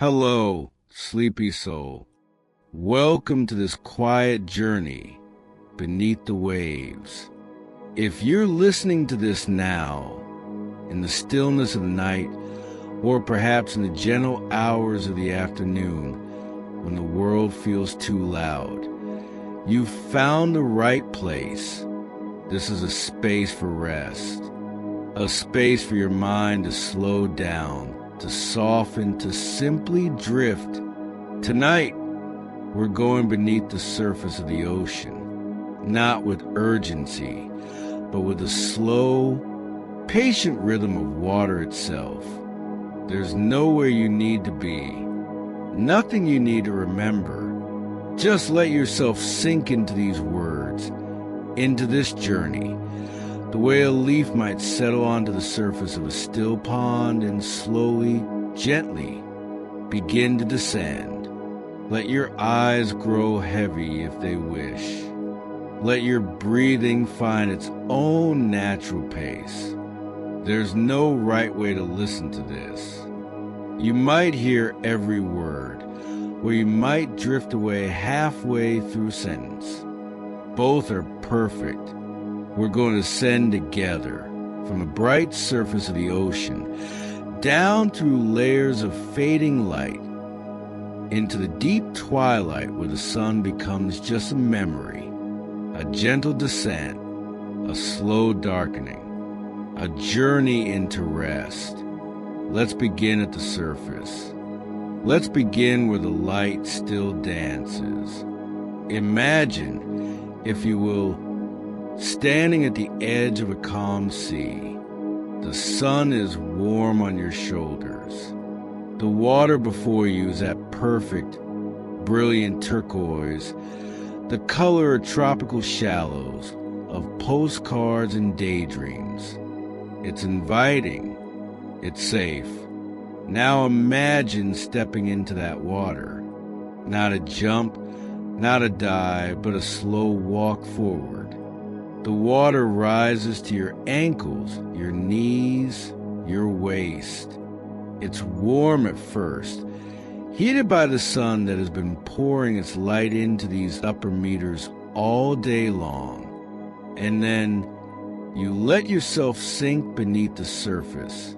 Hello, sleepy soul. Welcome to this quiet journey beneath the waves. If you're listening to this now, in the stillness of the night, or perhaps in the gentle hours of the afternoon, when the world feels too loud, you've found the right place. This is a space for rest, a space for your mind to slow down, to soften, to simply drift. Tonight, we're going beneath the surface of the ocean, not with urgency, but with the slow, patient rhythm of water itself. There's nowhere you need to be, nothing you need to remember. Just let yourself sink into these words, into this journey, the way a leaf might settle onto the surface of a still pond and slowly, gently begin to descend. Let your eyes grow heavy if they wish. Let your breathing find its own natural pace. There's no right way to listen to this. You might hear every word, or you might drift away halfway through a sentence. Both are perfect. We're going to ascend together from the bright surface of the ocean, down through layers of fading light, into the deep twilight where the sun becomes just a memory, a gentle descent, a slow darkening, a journey into rest. Let's begin at the surface. Let's begin where the light still dances. Imagine, if you will, standing at the edge of a calm sea. The sun is warm on your shoulders. The water before you is that perfect, brilliant turquoise, the color of tropical shallows, of postcards and daydreams. It's inviting. It's safe. Now imagine stepping into that water. Not a jump, not a dive, but a slow walk forward. The water rises to your ankles, your knees, your waist. It's warm at first, heated by the sun that has been pouring its light into these upper meters all day long. And then you let yourself sink beneath the surface.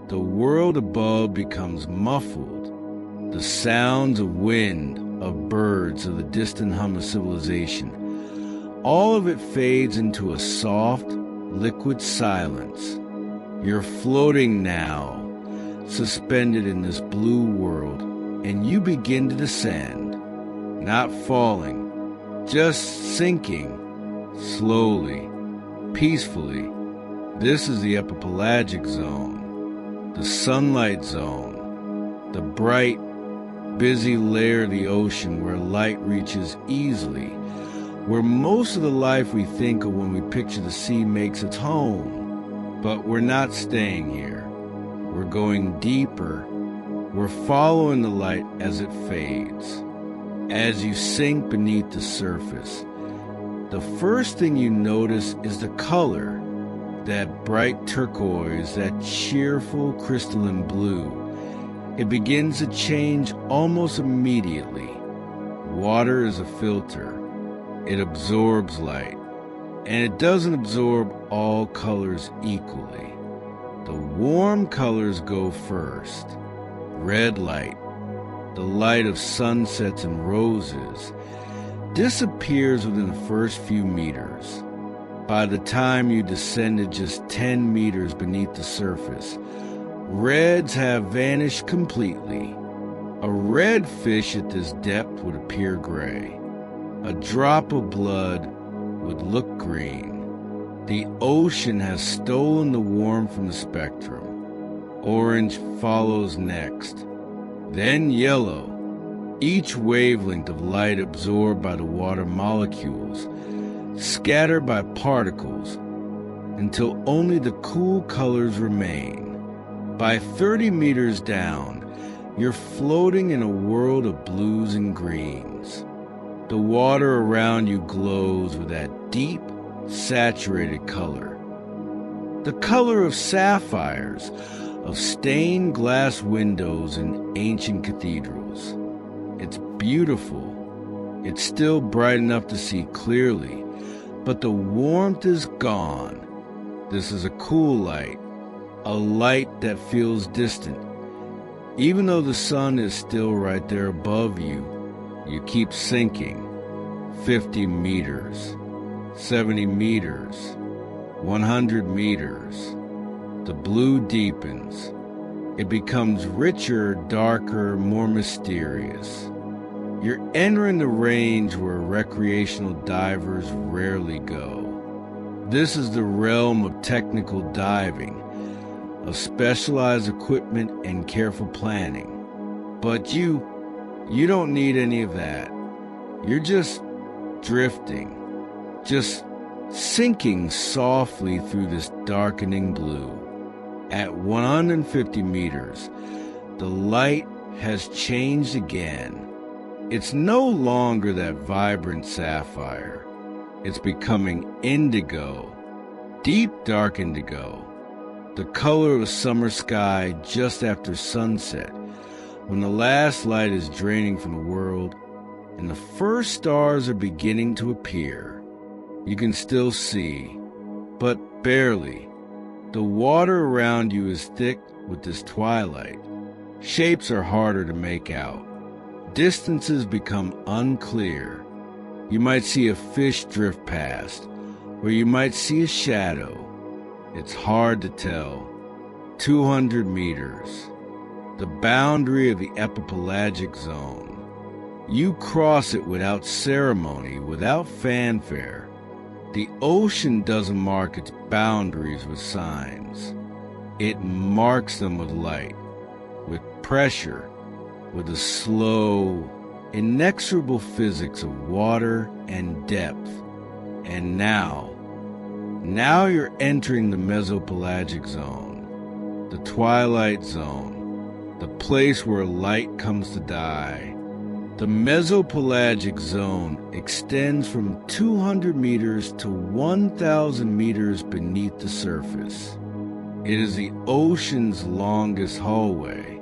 The world above becomes muffled. The sounds of wind, of birds, of the distant hum of civilization, all of it fades into a soft, liquid silence. You're floating now, suspended in this blue world, and you begin to descend, not falling, just sinking, slowly, peacefully. This is the epipelagic zone, the sunlight zone, the bright, busy layer of the ocean where light reaches easily, where most of the life we think of when we picture the sea makes its home. But we're not staying here. We're going deeper. We're following the light as it fades. As you sink beneath the surface, the first thing you notice is the color, that bright turquoise, that cheerful crystalline blue. It begins to change almost immediately. Water is a filter. It absorbs light, and it doesn't absorb all colors equally. The warm colors go first. Red light, the light of sunsets and roses, disappears within the first few meters. By the time you descended just 10 meters beneath the surface, reds have vanished completely. A red fish at this depth would appear gray. A drop of blood would look green. The ocean has stolen the warmth from the spectrum. Orange follows next, then yellow, each wavelength of light absorbed by the water molecules, scattered by particles, until only the cool colors remain. By 30 meters down, you're floating in a world of blues and greens. The water around you glows with that deep, saturated color. The color of sapphires, of stained glass windows in ancient cathedrals. It's beautiful. It's still bright enough to see clearly, but the warmth is gone. This is a cool light, a light that feels distant. Even though the sun is still right there above you, you keep sinking. 50 meters, 70 meters, 100 meters. The blue deepens. It becomes richer, darker, more mysterious. You're entering the range where recreational divers rarely go. This is the realm of technical diving, of specialized equipment and careful planning. But you don't need any of that. You're just drifting, just sinking softly through this darkening blue. At 150 meters, the light has changed again. It's no longer that vibrant sapphire. It's becoming indigo, deep dark indigo, the color of a summer sky just after sunset, when the last light is draining from the world and the first stars are beginning to appear. You can still see, but barely. The water around you is thick with this twilight. Shapes are harder to make out. Distances become unclear. You might see a fish drift past, or you might see a shadow. It's hard to tell. 200 meters. The boundary of the epipelagic zone. You cross it without ceremony, without fanfare. The ocean doesn't mark its boundaries with signs. It marks them with light, with pressure, with the slow, inexorable physics of water and depth. And now you're entering the mesopelagic zone, the twilight zone, the place where light comes to die. The mesopelagic zone extends from 200 meters to 1,000 meters beneath the surface. It is the ocean's longest hallway,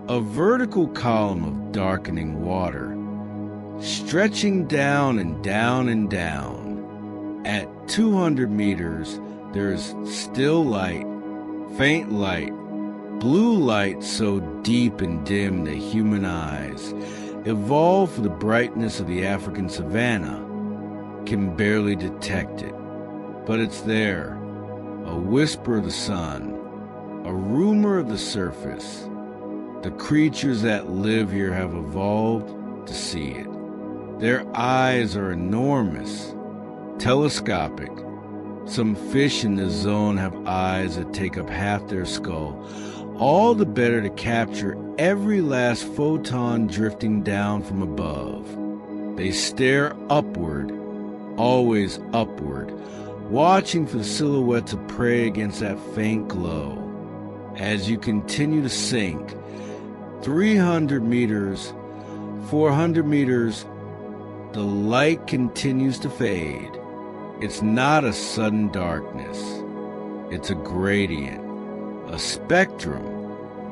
a vertical column of darkening water, stretching down and down and down. At 200 meters, there is still light, faint light, blue light so deep and dim that human eyes, evolved for the brightness of the African savanna, can barely detect it. But it's there, a whisper of the sun, a rumor of the surface. The creatures that live here have evolved to see it. Their eyes are enormous, telescopic. Some fish in this zone have eyes that take up half their skull, all the better to capture every last photon drifting down from above. They stare upward, always upward, watching for the silhouettes of prey against that faint glow. As you continue to sink, 300 meters, 400 meters, the light continues to fade. It's not a sudden darkness. It's a gradient, a spectrum.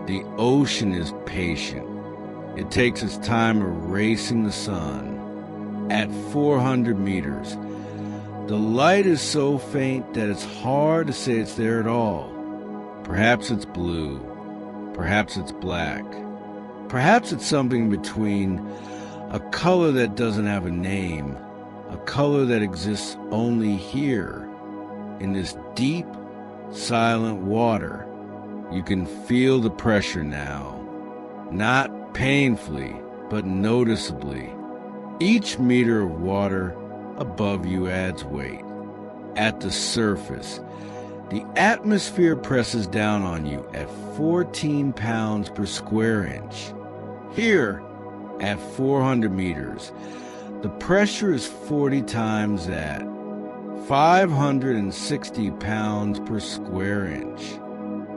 The ocean is patient. It takes its time erasing the sun. At 400 meters, the light is so faint that it's hard to say it's there at all. Perhaps it's blue. Perhaps it's black. Perhaps it's something between, a color that doesn't have a name, a color that exists only here, in this deep, silent water. You can feel the pressure now, not painfully, but noticeably. Each meter of water above you adds weight. At the surface, the atmosphere presses down on you at 14 pounds per square inch. Here, at 400 meters, the pressure is 40 times that, 560 pounds per square inch.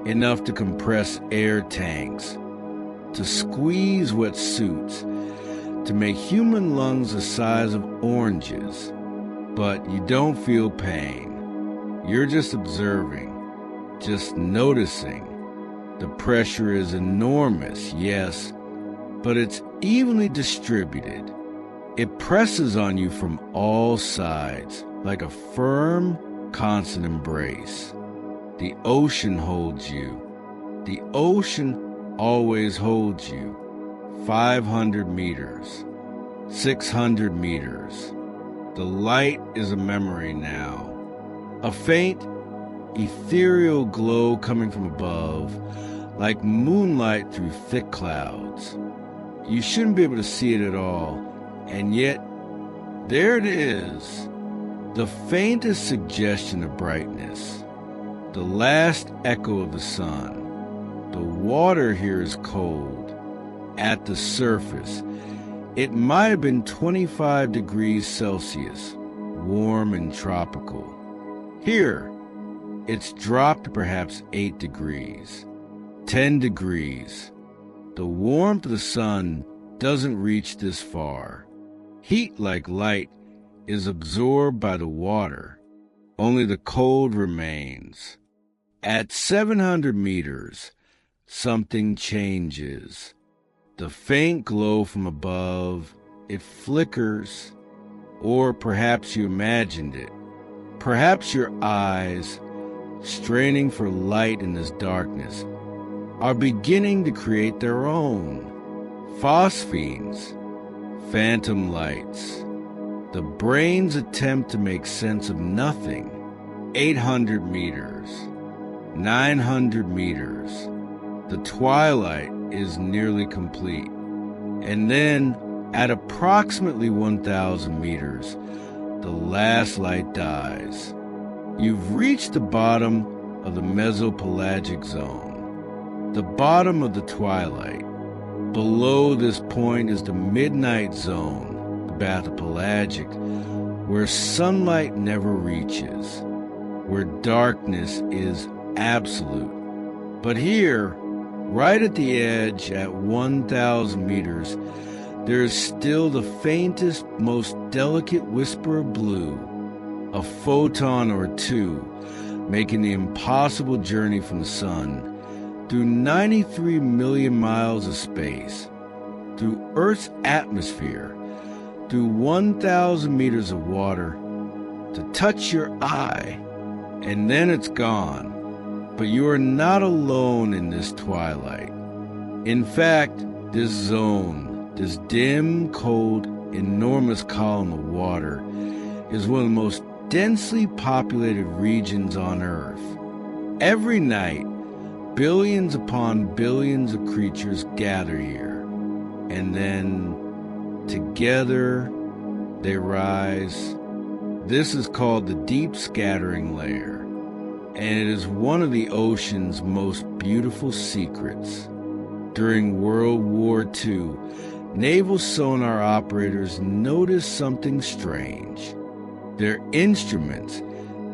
Enough to compress air tanks, to squeeze wetsuits, to make human lungs the size of oranges. But you don't feel pain. You're just observing, just noticing. The pressure is enormous, yes, but it's evenly distributed. It presses on you from all sides like a firm, constant embrace. The ocean holds you. The ocean always holds you. 500 meters, 600 meters. The light is a memory now. A faint, ethereal glow coming from above, like moonlight through thick clouds. You shouldn't be able to see it at all, and yet, there it is. The faintest suggestion of brightness. The last echo of the sun. The water here is cold. At the surface, it might have been 25 degrees Celsius, warm and tropical. Here, it's dropped to perhaps 8 degrees, 10 degrees. The warmth of the sun doesn't reach this far. Heat, like light, is absorbed by the water. Only the cold remains. At 700 meters, something changes. The faint glow from above, it flickers, or perhaps you imagined it. Perhaps your eyes, straining for light in this darkness, are beginning to create their own. Phosphenes, phantom lights. The brain's attempt to make sense of nothing. 800 meters, 900 meters. The twilight is nearly complete. And then, at approximately 1,000 meters, the last light dies. You've reached the bottom of the mesopelagic zone, the bottom of the twilight. Below this point is the midnight zone, the bathypelagic, where sunlight never reaches, where darkness is absolute. But here, right at the edge, at 1,000 meters, there is still the faintest, most delicate whisper of blue, a photon or two, making the impossible journey from the sun through 93 million miles of space, through Earth's atmosphere, through 1,000 meters of water, to touch your eye, and then it's gone. But you are not alone in this twilight. In fact, this zone, this dim, cold, enormous column of water, is one of the most densely populated regions on Earth. Every night, billions upon billions of creatures gather here, and then, together, they rise. This is called the deep scattering layer, and it is one of the ocean's most beautiful secrets. During World War II, naval sonar operators noticed something strange. Their instruments,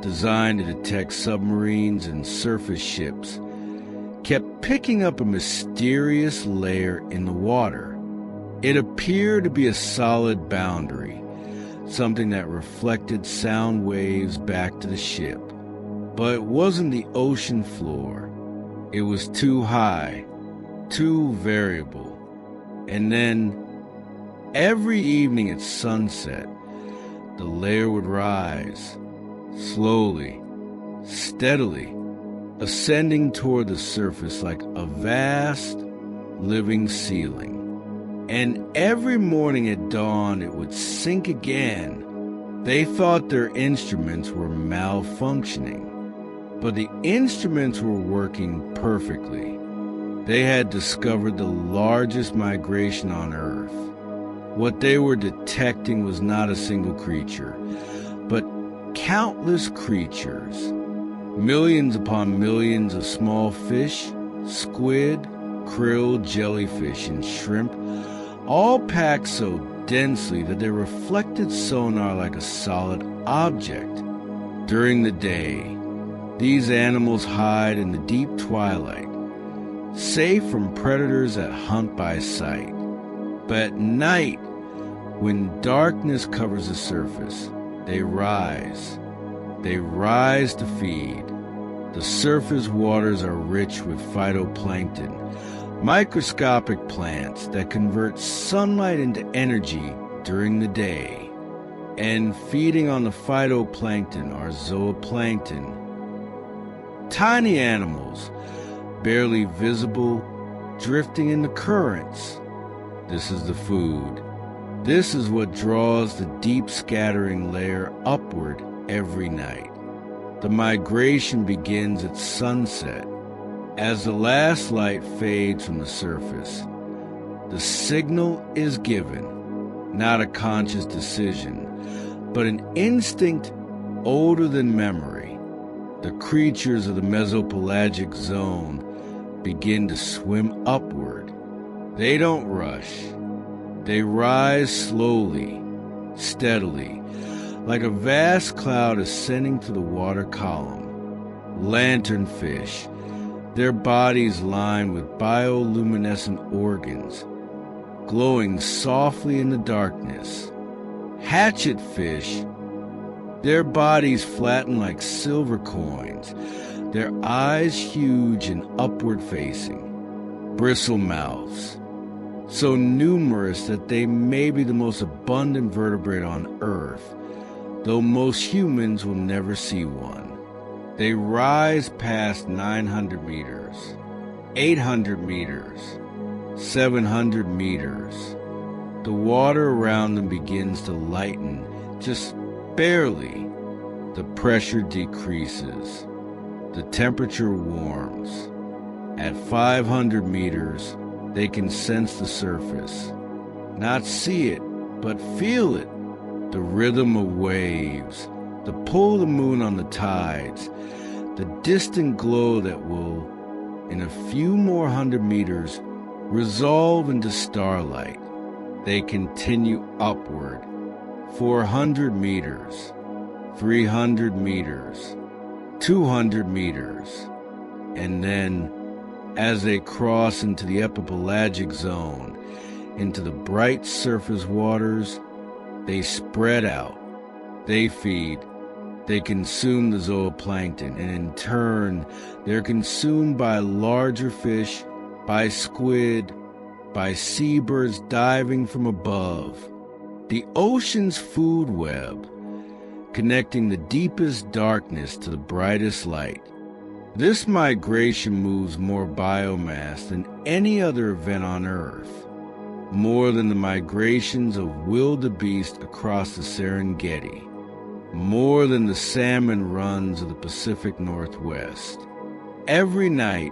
designed to detect submarines and surface ships, kept picking up a mysterious layer in the water. It appeared to be a solid boundary, something that reflected sound waves back to the ship. But it wasn't the ocean floor. It was too high, too variable. And then, every evening at sunset, the layer would rise, slowly, steadily, ascending toward the surface like a vast, living ceiling. And every morning at dawn it would sink again. They thought their instruments were malfunctioning, but the instruments were working perfectly. They had discovered the largest migration on Earth. What they were detecting was not a single creature, but countless creatures. Millions upon millions of small fish, squid, krill, jellyfish, and shrimp, all packed so densely that they reflected sonar like a solid object. During the day, these animals hide in the deep twilight, safe from predators that hunt by sight. But at night, when darkness covers the surface, they rise. They rise to feed. The surface waters are rich with phytoplankton, microscopic plants that convert sunlight into energy during the day. And feeding on the phytoplankton are zooplankton, tiny animals, barely visible, drifting in the currents. This is the food. This is what draws the deep scattering layer upward every night. The migration begins at sunset. As the last light fades from the surface, the signal is given, not a conscious decision, but an instinct older than memory. The creatures of the mesopelagic zone begin to swim upward. They don't rush. They rise slowly, steadily, like a vast cloud ascending to the water column. Lanternfish, their bodies lined with bioluminescent organs, glowing softly in the darkness. Hatchetfish, their bodies flattened like silver coins, their eyes huge and upward facing. Bristlemouths, so numerous that they may be the most abundant vertebrate on Earth, though most humans will never see one. They rise past 900 meters, 800 meters, 700 meters. The water around them begins to lighten, just barely. The pressure decreases. The temperature warms. At 500 meters, they can sense the surface. Not see it, but feel it. The rhythm of waves, the pull of the moon on the tides, the distant glow that will, in a few more 100 meters, resolve into starlight. They continue upward. 400 meters, 300 meters, 200 meters, and then, as they cross into the epipelagic zone, into the bright surface waters, they spread out. They feed. They consume the zooplankton, and in turn, they're consumed by larger fish, by squid, by seabirds diving from above. The ocean's food web, connecting the deepest darkness to the brightest light. This migration moves more biomass than any other event on Earth, more than the migrations of wildebeest across the Serengeti, more than the salmon runs of the Pacific Northwest. Every night,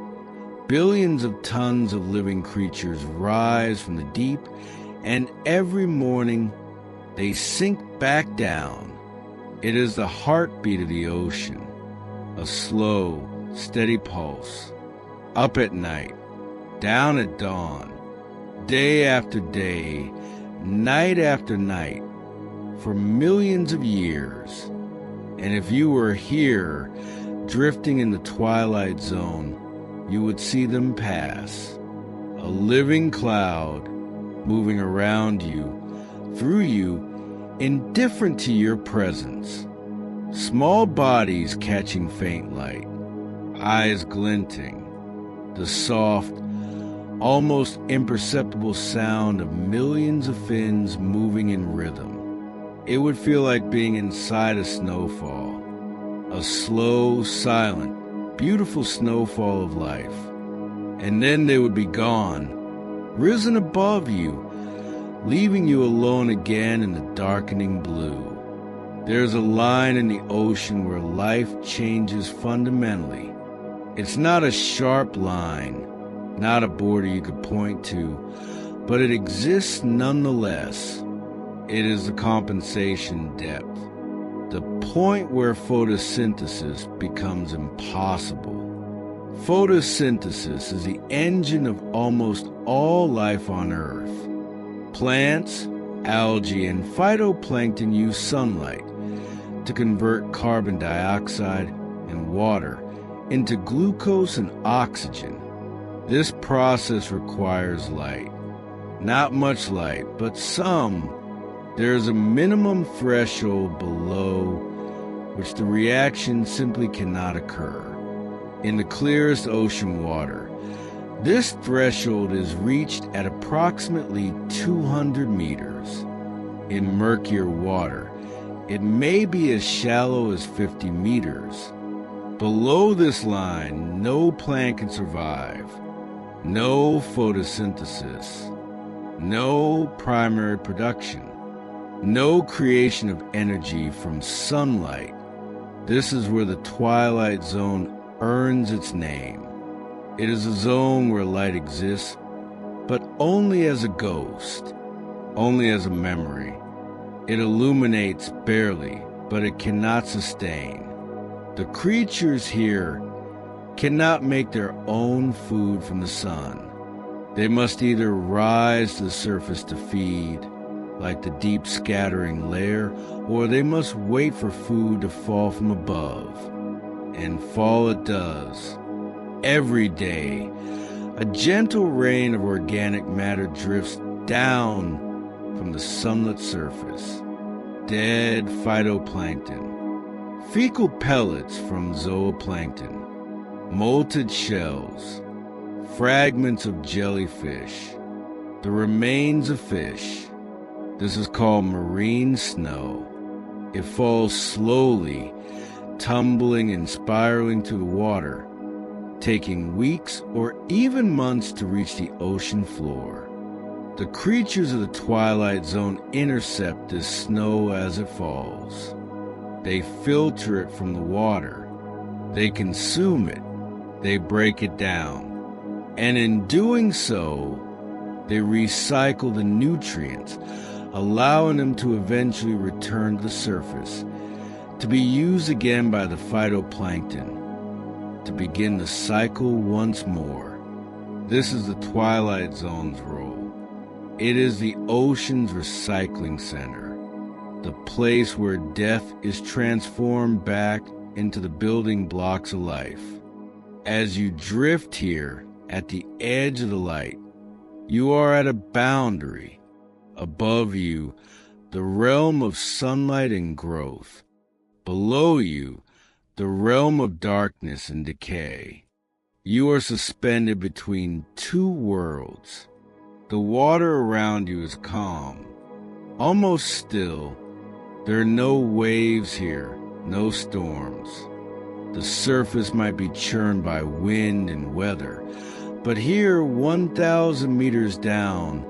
billions of tons of living creatures rise from the deep, and every morning they sink back down. It is the heartbeat of the ocean, a slow, steady pulse, up at night, down at dawn, day after day, night after night, for millions of years. And if you were here, drifting in the twilight zone, you would see them pass, a living cloud moving around you, through you, indifferent to your presence. Small bodies catching faint light, eyes glinting, the soft, almost imperceptible sound of millions of fins moving in rhythm. It would feel like being inside a snowfall, a slow, silent, beautiful snowfall of life. And then they would be gone, risen above you, leaving you alone again in the darkening blue. There's a line in the ocean where life changes fundamentally. It's not a sharp line, not a border you could point to, but it exists nonetheless. It is the compensation depth, the point where photosynthesis becomes impossible. Photosynthesis is the engine of almost all life on Earth. Plants, algae, and phytoplankton use sunlight to convert carbon dioxide and water into glucose and oxygen. This process requires light. Not much light, but some. There is a minimum threshold below which the reaction simply cannot occur. in the clearest ocean water. This threshold is reached at approximately 200 meters. In murkier water, it may be as shallow as 50 meters. Below this line, no plant can survive. No photosynthesis. No primary production. No creation of energy from sunlight. This is where the twilight zone earns its name. It is a zone where light exists, but only as a ghost, only as a memory. It illuminates barely, but it cannot sustain. The creatures here cannot make their own food from the sun. They must either rise to the surface to feed, like the deep scattering layer, or they must wait for food to fall from above. And fall it does. Every day, a gentle rain of organic matter drifts down from the sunlit surface. Dead phytoplankton, fecal pellets from zooplankton, molted shells, fragments of jellyfish, the remains of fish. This is called marine snow. It falls slowly, tumbling and spiraling to the water, taking weeks or even months to reach the ocean floor. The creatures of the twilight zone intercept this snow as it falls. They filter it from the water. They consume it. They break it down. And in doing so, they recycle the nutrients, allowing them to eventually return to the surface, to be used again by the phytoplankton, to begin the cycle once more. This is the twilight zone's role. It is the ocean's recycling center, the place where death is transformed back into the building blocks of life. As you drift here at the edge of the light, you are at a boundary. Above you, the realm of sunlight and growth. Below you, the realm of darkness and decay. You are suspended between two worlds. The water around you is calm, almost still. There are no waves here, no storms. The surface might be churned by wind and weather, but here, 1,000 meters down,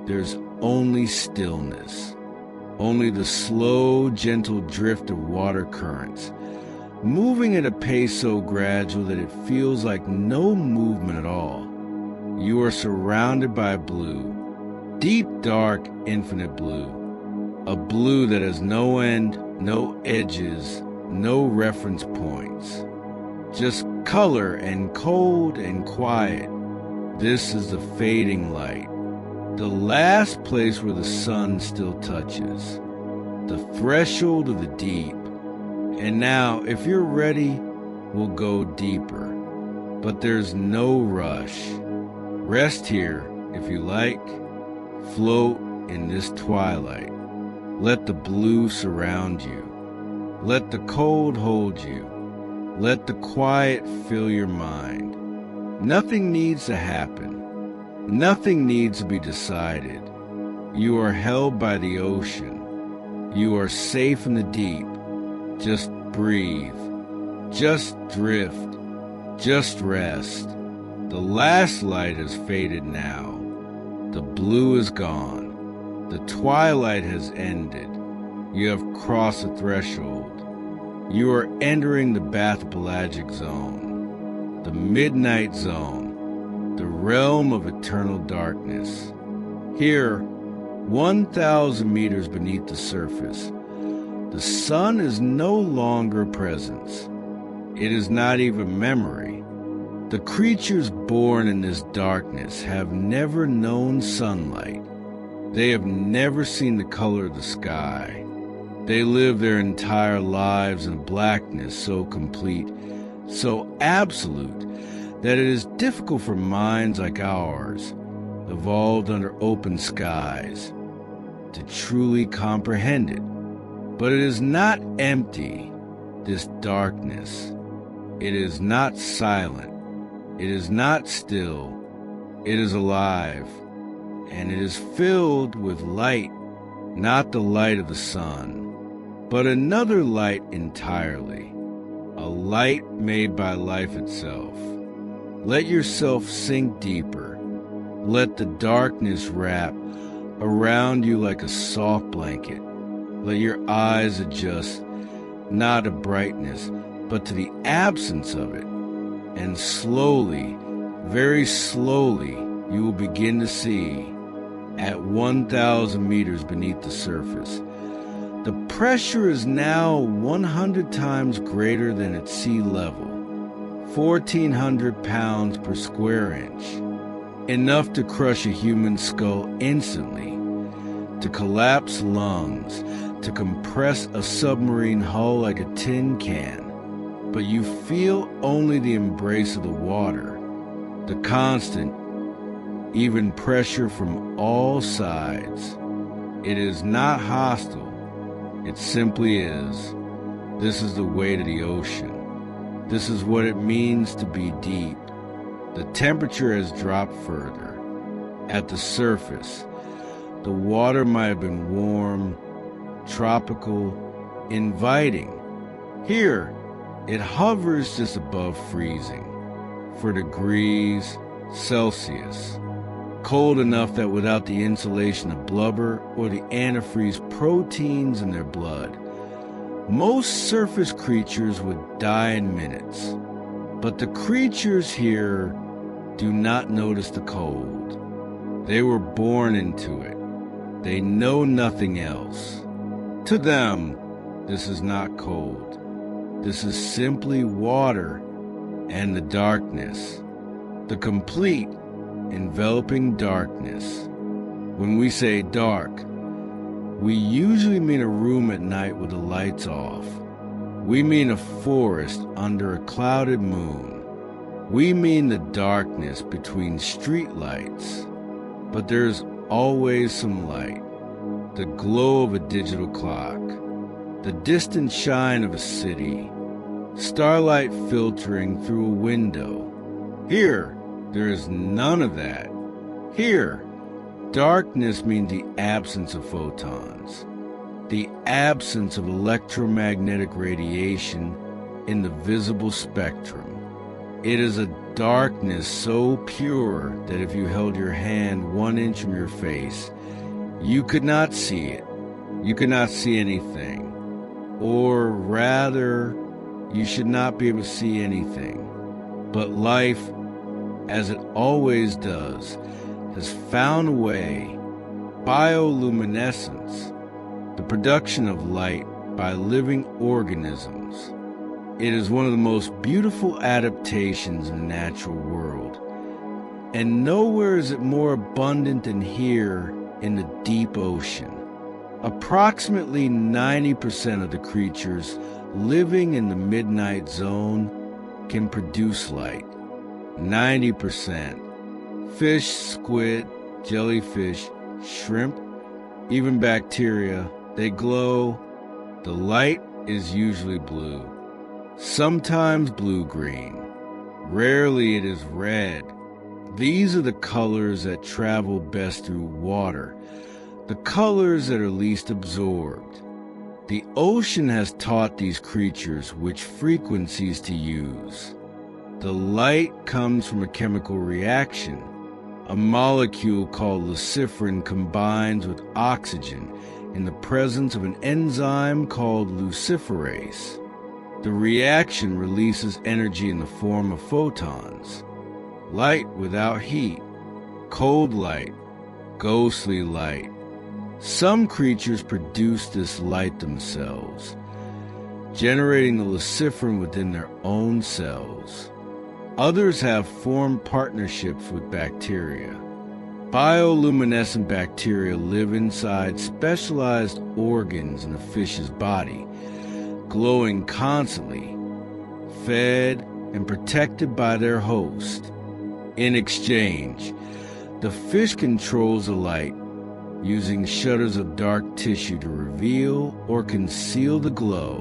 there's only stillness, only the slow, gentle drift of water currents, moving at a pace so gradual that it feels like no movement at all. You are surrounded by blue, deep, dark, infinite blue, a blue that has no end, no edges, no reference points, just color and cold and quiet. This is the fading light, the last place where the sun still touches, the threshold of the deep. And now, if you're ready, we'll go deeper. But there's no rush. Rest here, if you like. Float in this twilight. Let the blue surround you. Let the cold hold you. Let the quiet fill your mind. Nothing needs to happen. Nothing needs to be decided. You are held by the ocean. You are safe in the deep. Just breathe. Just drift. Just rest. The last light has faded now. The blue is gone. The twilight has ended. You have crossed the threshold. You are entering the bathypelagic zone, the midnight zone, the realm of eternal darkness. Here, 1,000 meters beneath the surface, the sun is no longer a presence. It is not even memory. The creatures born in this darkness have never known sunlight. They have never seen the color of the sky. They live their entire lives in a blackness so complete, so absolute, that it is difficult for minds like ours, evolved under open skies, to truly comprehend it. But it is not empty, this darkness. It is not silent. It is not still. It is alive. And it is filled with light, not the light of the sun, but another light entirely, a light made by life itself. Let yourself sink deeper. Let the darkness wrap around you like a soft blanket. Let your eyes adjust, not to brightness, but to the absence of it. And slowly, very slowly, you will begin to see, at 1,000 meters beneath the surface, the pressure is now 100 times greater than at sea level, 1,400 pounds per square inch, enough to crush a human skull instantly, to collapse lungs, to compress a submarine hull like a tin can. But you feel only the embrace of the water, the constant, even pressure from all sides. It is not hostile. It simply is. This is the weight of the ocean. This is what it means to be deep. The temperature has dropped further. At the surface, the water might have been warm, tropical, inviting. Here, it hovers just above freezing, 4 degrees Celsius. Cold enough that without the insulation of blubber or the antifreeze proteins in their blood, most surface creatures would die in minutes. But the creatures here do not notice the cold. They were born into it. They know nothing else. To them, this is not cold. This is simply water and the darkness, the complete enveloping darkness. When we say dark, we usually mean a room at night with the lights off. We mean a forest under a clouded moon. We mean the darkness between street lights. But there's always some light, the glow of a digital clock, the distant shine of a city, starlight filtering through a window. Here, there is none of that. Here, darkness means the absence of photons, the absence of electromagnetic radiation in the visible spectrum. It is a darkness so pure that if you held your hand 1 inch from your face, you could not see it. You could not see anything. Or rather, you should not be able to see anything. But life, as it always does, has found a way, bioluminescence, the production of light by living organisms. It is one of the most beautiful adaptations in the natural world, and nowhere is it more abundant than here in the deep ocean. Approximately 90% of the creatures living in the midnight zone can produce light. 90%. Fish, squid, jellyfish, shrimp, even bacteria, they glow. The light is usually blue. Sometimes blue-green. Rarely it is red. These are the colors that travel best through water, the colors that are least absorbed. The ocean has taught these creatures which frequencies to use. The light comes from a chemical reaction. A molecule called luciferin combines with oxygen in the presence of an enzyme called luciferase. The reaction releases energy in the form of photons. Light without heat, cold light, ghostly light. Some creatures produce this light themselves, generating the luciferin within their own cells. Others have formed partnerships with bacteria. Bioluminescent bacteria live inside specialized organs in a fish's body, glowing constantly, fed and protected by their host. In exchange, the fish controls the light, using shutters of dark tissue to reveal or conceal the glow.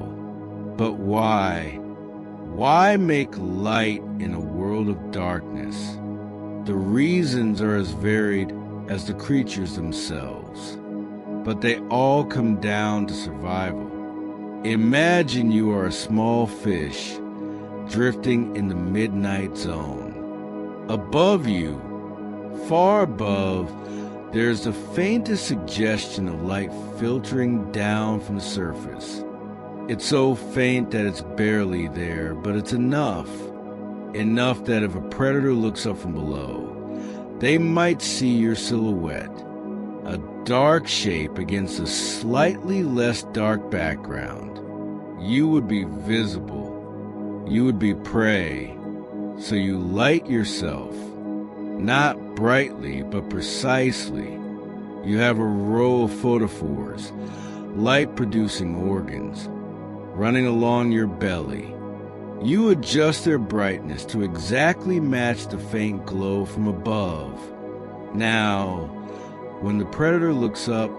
But why? Why make light in a world of darkness? The reasons are as varied as the creatures themselves, but they all come down to survival. Imagine you are a small fish drifting in the midnight zone. Above you, far above, there's the faintest suggestion of light filtering down from the surface. It's so faint that it's barely there, but it's enough. Enough that if a predator looks up from below, they might see your silhouette, a dark shape against a slightly less dark background. You would be visible. You would be prey. So you light yourself, not brightly, but precisely. You have a row of photophores, light-producing organs, running along your belly. You adjust their brightness to exactly match the faint glow from above. Now, when the predator looks up,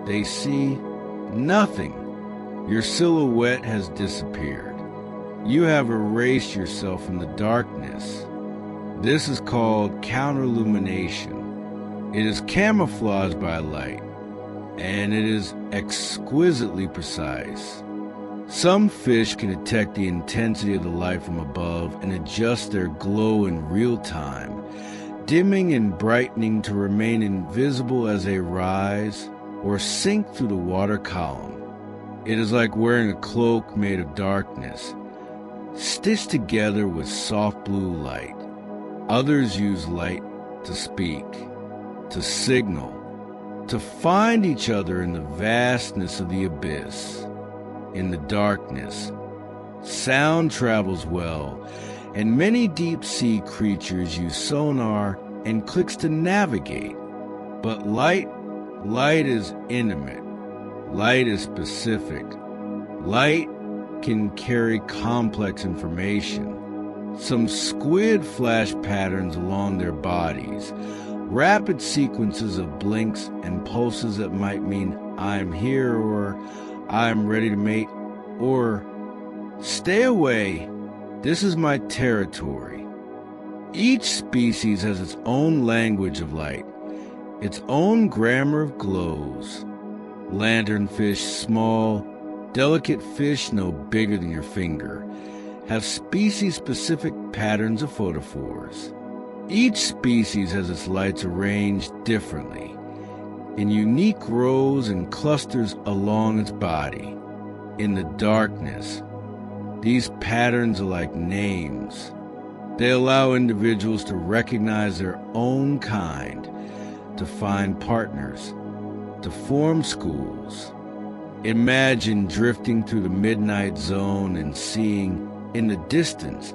they see nothing. Your silhouette has disappeared. You have erased yourself from the darkness. This is called counterillumination. It is camouflaged by light, and it is exquisitely precise. Some fish can detect the intensity of the light from above and adjust their glow in real time, dimming and brightening to remain invisible as they rise or sink through the water column. It is like wearing a cloak made of darkness, stitched together with soft blue light. Others use light to speak, to signal, to find each other in the vastness of the abyss. In the darkness, sound travels well, and many deep-sea creatures use sonar and clicks to navigate. But light is intimate. Light is specific. Light can carry complex information. Some squid flash patterns along their bodies, rapid sequences of blinks and pulses that might mean I'm here or I'm ready to mate, or stay away, this is my territory. Each species has its own language of light, its own grammar of glows. Lanternfish, small, delicate fish no bigger than your finger, have species-specific patterns of photophores. Each species has its lights arranged differently, in unique rows and clusters along its body. In the darkness, these patterns are like names. They allow individuals to recognize their own kind, to find partners, to form schools. Imagine drifting through the midnight zone and seeing, in the distance,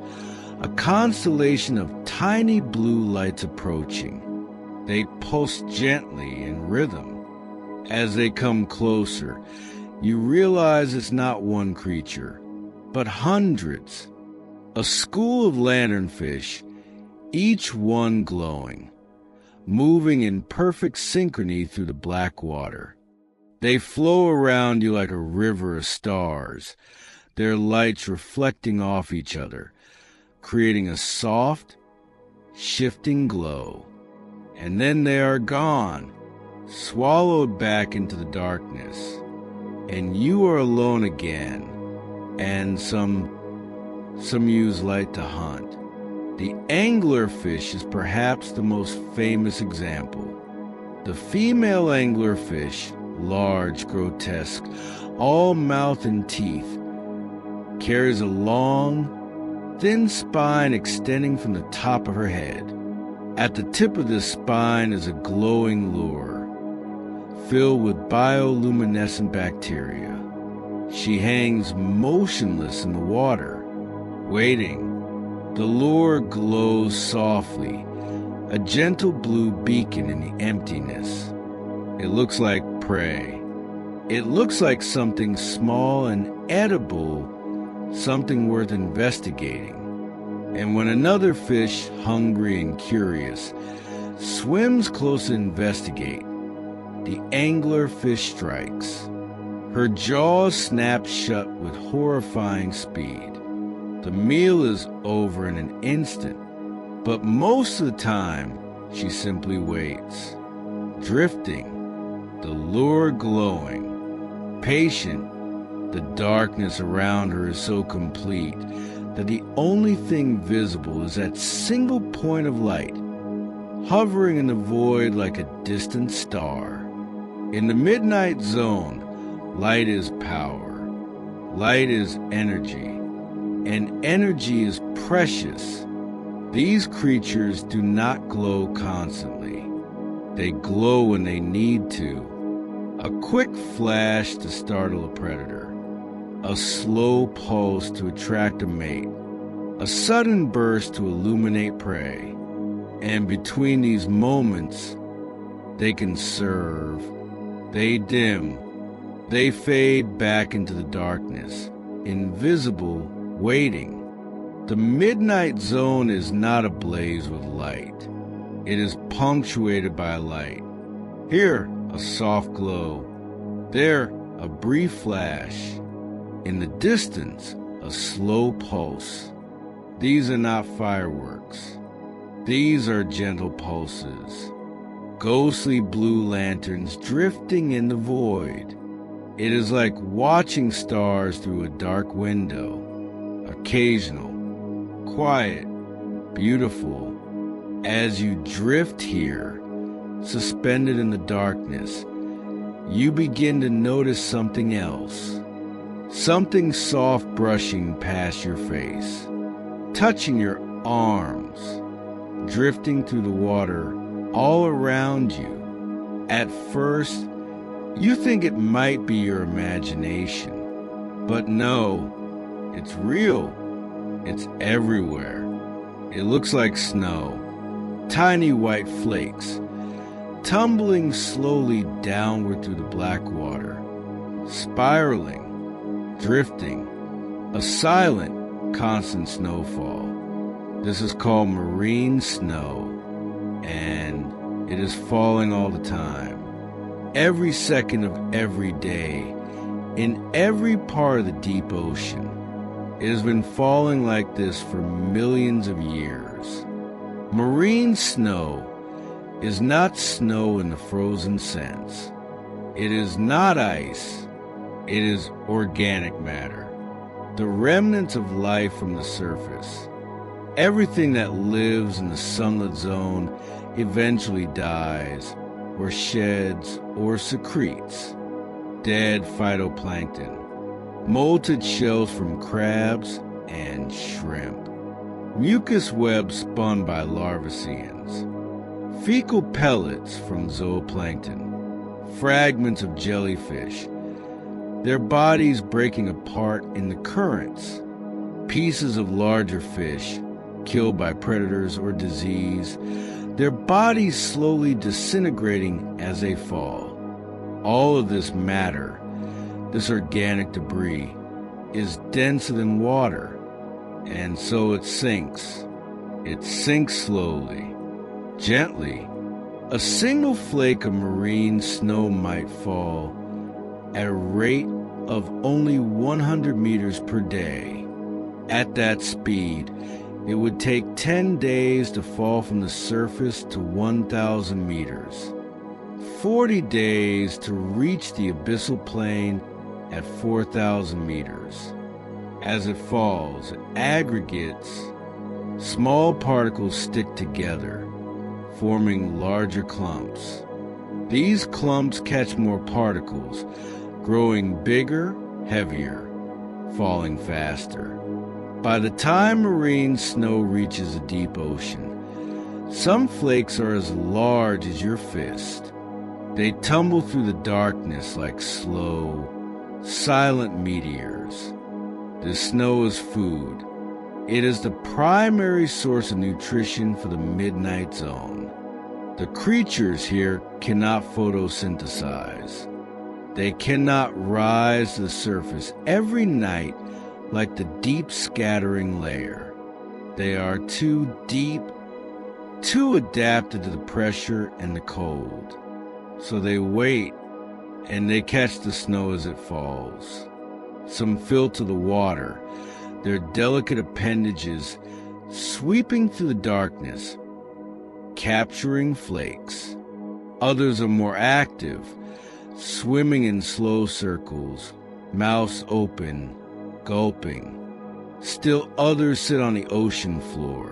a constellation of tiny blue lights approaching. They pulse gently in rhythm. As they come closer, you realize it's not one creature, but hundreds. A school of lanternfish, each one glowing, moving in perfect synchrony through the black water. They flow around you like a river of stars, their lights reflecting off each other, creating a soft, shifting glow. And then they are gone, swallowed back into the darkness. And you are alone again, and some use light to hunt. The anglerfish is perhaps the most famous example. The female anglerfish, large, grotesque, all mouth and teeth, carries a long, thin spine extending from the top of her head. At the tip of this spine is a glowing lure, filled with bioluminescent bacteria. She hangs motionless in the water, waiting. The lure glows softly, a gentle blue beacon in the emptiness. It looks like prey. It looks like something small and edible, something worth investigating. And when another fish, hungry and curious, swims close to investigate, the anglerfish strikes. Her jaws snap shut with horrifying speed. The meal is over in an instant, but most of the time, she simply waits, drifting, the lure glowing, patient. The darkness around her is so complete that the only thing visible is that single point of light, hovering in the void like a distant star. In the midnight zone, light is power, light is energy, and energy is precious. These creatures do not glow constantly. They glow when they need to. A quick flash to startle a predator, a slow pulse to attract a mate, a sudden burst to illuminate prey. And between these moments, they can serve. They dim. They fade back into the darkness, invisible, waiting. The midnight zone is not ablaze with light. It is punctuated by light. Here, a soft glow. There, a brief flash. In the distance, a slow pulse. These are not fireworks. These are gentle pulses. Ghostly blue lanterns drifting in the void. It is like watching stars through a dark window. Occasional, quiet, beautiful. As you drift here, suspended in the darkness, you begin to notice something else. Something soft brushing past your face, touching your arms, drifting through the water all around you. At first, you think it might be your imagination, but no, it's real. It's everywhere. It looks like snow, tiny white flakes, tumbling slowly downward through the black water, spiraling, drifting, a silent, constant snowfall. This is called marine snow, and it is falling all the time. Every second of every day, in every part of the deep ocean. It has been falling like this for millions of years. Marine snow is not snow in the frozen sense. It is not ice. It is organic matter, the remnants of life from the surface. Everything that lives in the sunlit zone eventually dies, or sheds, or secretes. Dead phytoplankton, molted shells from crabs and shrimp, mucus webs spun by larvaceans, fecal pellets from zooplankton, fragments of jellyfish, their bodies breaking apart in the currents, pieces of larger fish killed by predators or disease, their bodies slowly disintegrating as they fall. All of this matter, this organic debris, is denser than water, and so it sinks. It sinks slowly, gently. A single flake of marine snow might fall at a rate of only 100 meters per day. At that speed, it would take 10 days to fall from the surface to 1,000 meters, 40 days to reach the abyssal plain at 4,000 meters. As it falls, it aggregates. Small particles stick together, forming larger clumps. These clumps catch more particles, growing bigger, heavier, falling faster. By the time marine snow reaches the deep ocean, some flakes are as large as your fist. They tumble through the darkness like slow, silent meteors. The snow is food. It is the primary source of nutrition for the midnight zone. The creatures here cannot photosynthesize. They cannot rise to the surface every night like the deep scattering layer. They are too deep, too adapted to the pressure and the cold. So they wait, and they catch the snow as it falls. Some filter the water, their delicate appendages sweeping through the darkness, capturing flakes. Others are more active, swimming in slow circles, mouths open, gulping. Still others sit on the ocean floor,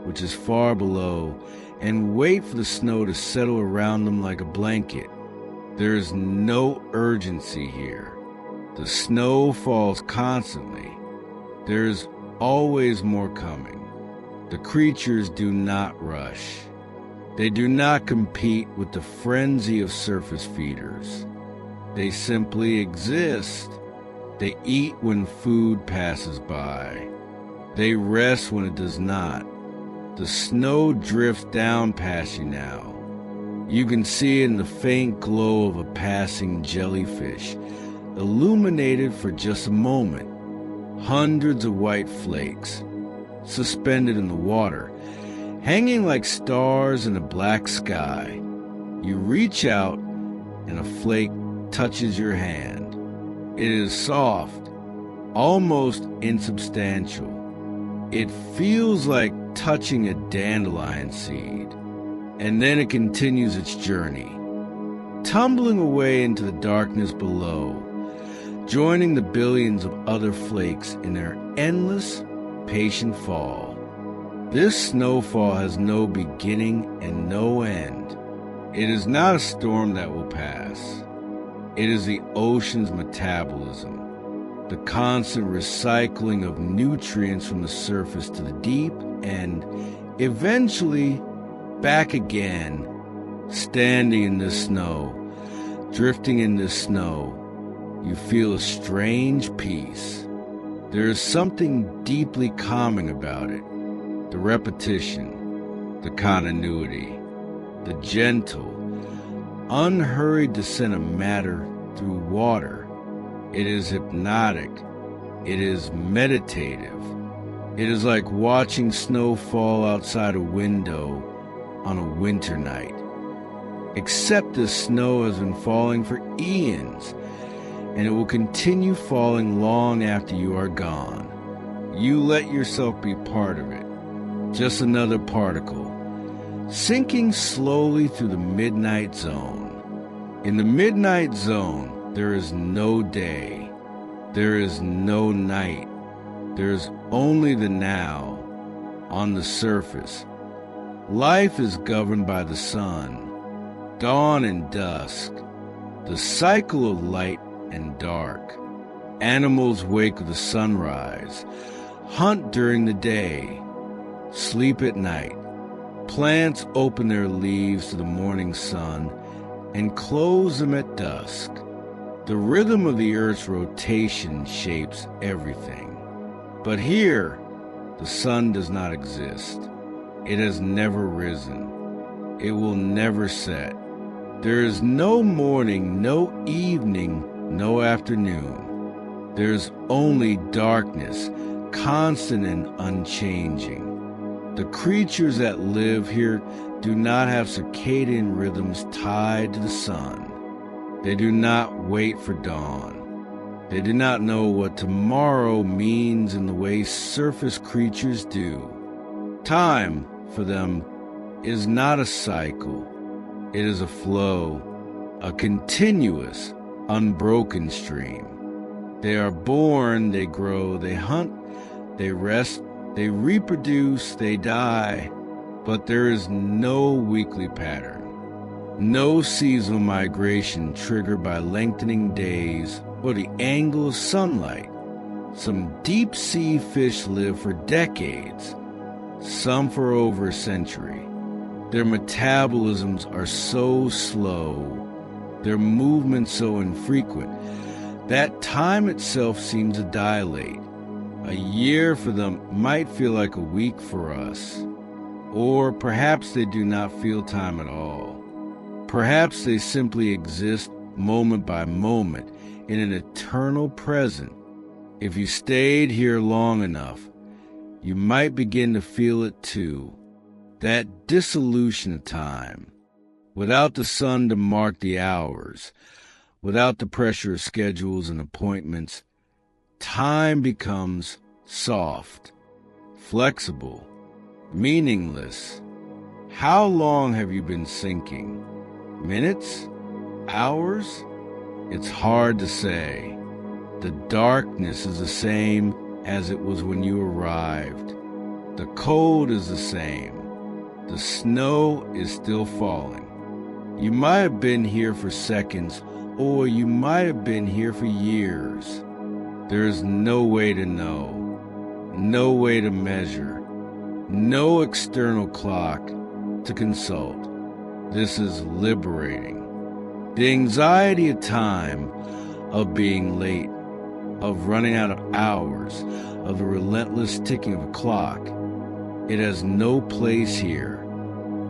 which is far below, and wait for the snow to settle around them like a blanket. There is no urgency here. The snow falls constantly. There is always more coming. The creatures do not rush. They do not compete with the frenzy of surface feeders. They simply exist. They eat when food passes by. They rest when it does not. The snow drifts down past you now. You can see it in the faint glow of a passing jellyfish, illuminated for just a moment. Hundreds of white flakes, suspended in the water, hanging like stars in a black sky. You reach out, and a flake touches your hand. It is soft, almost insubstantial. It feels like touching a dandelion seed, and then it continues its journey, tumbling away into the darkness below, joining the billions of other flakes in their endless, patient fall. This snowfall has no beginning and no end. It is not a storm that will pass. It is the ocean's metabolism, the constant recycling of nutrients from the surface to the deep and eventually back again. Standing in this snow, drifting in this snow, you feel a strange peace. There is something deeply calming about it. The repetition, the continuity, the gentle, unhurried descent of matter through water. It is hypnotic. It is meditative. It is like watching snow fall outside a window on a winter night. Except this snow has been falling for eons, and it will continue falling long after you are gone. You let yourself be part of it, just another particle, sinking slowly through the midnight zone. In the midnight zone, there is no day, there is no night, there is only the now. On the surface, life is governed by the sun, dawn and dusk, the cycle of light and dark. Animals wake with the sunrise, hunt during the day, sleep at night. Plants open their leaves to the morning sun and close them at dusk. The rhythm of the earth's rotation shapes everything. But here, the sun does not exist. It has never risen. It will never set. There is no morning, no evening, no afternoon. There's only darkness, constant and unchanging. The creatures that live here do not have circadian rhythms tied to the sun. They do not wait for dawn. They do not know what tomorrow means in the way surface creatures do. Time, for them, is not a cycle. It is a flow, a continuous, unbroken stream. They are born, they grow, they hunt, they rest, they reproduce, they die, but there is no weekly pattern, no seasonal migration triggered by lengthening days or the angle of sunlight. Some deep-sea fish live for decades, some for over a century. Their metabolisms are so slow, their movements so infrequent, that time itself seems to dilate. A year for them might feel like a week for us. Or perhaps they do not feel time at all. Perhaps they simply exist moment by moment in an eternal present. If you stayed here long enough, you might begin to feel it too. That dissolution of time. Without the sun to mark the hours, without the pressure of schedules and appointments, time becomes soft, flexible, meaningless. How long have you been sinking? Minutes? Hours? It's hard to say. The darkness is the same as it was when you arrived. The cold is the same. The snow is still falling. You might have been here for seconds, or you might have been here for years. There is no way to know, no way to measure, no external clock to consult. This is liberating. The anxiety of time, of being late, of running out of hours, of the relentless ticking of a clock. It has no place here.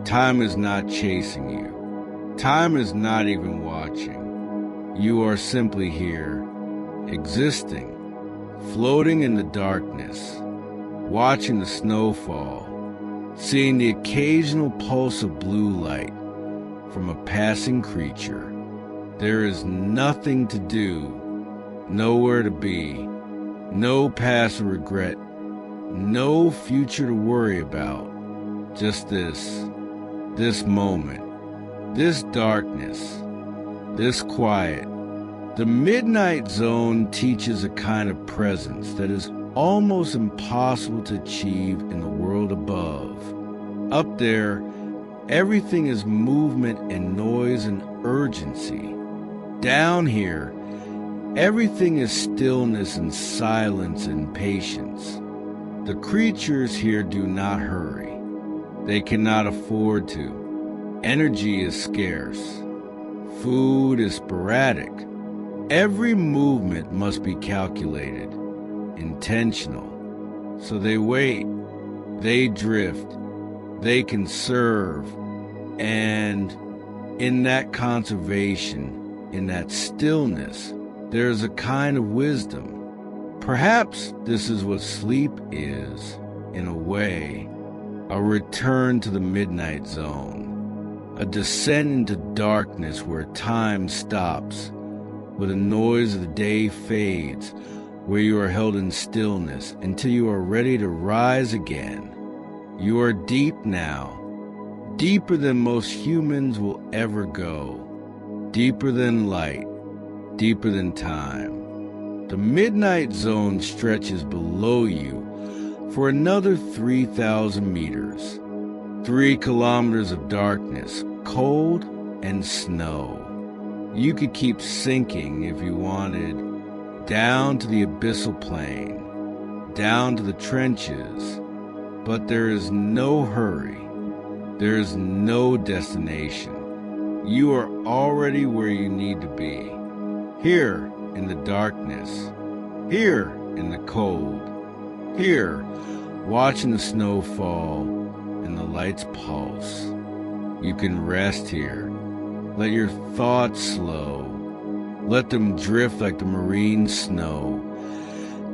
Time is not chasing you. Time is not even watching. You are simply here, existing, floating in the darkness, watching the snow fall, seeing the occasional pulse of blue light from a passing creature. There is nothing to do, nowhere to be, no past to regret, no future to worry about. Just this moment, this darkness, this quiet. The midnight zone teaches a kind of presence that is almost impossible to achieve in the world above. Up there, everything is movement and noise and urgency. Down here, everything is stillness and silence and patience. The creatures here do not hurry. They cannot afford to. Energy is scarce. Food is sporadic. Every movement must be calculated, intentional. So they wait, they drift, they conserve, and in that conservation, in that stillness, there is a kind of wisdom. Perhaps this is what sleep is, in a way, a return to the midnight zone, a descent into darkness where time stops, where the noise of the day fades, where you are held in stillness until you are ready to rise again. You are deep now, deeper than most humans will ever go, deeper than light, deeper than time. The midnight zone stretches below you for another 3,000 meters, 3 kilometers of darkness, cold and snow. You could keep sinking if you wanted, down to the abyssal plain, down to the trenches, but there is no hurry. There is no destination. You are already where you need to be. Here in the darkness, here in the cold, here watching the snow fall and the lights pulse. You can rest here. Let your thoughts slow. Let them drift like the marine snow,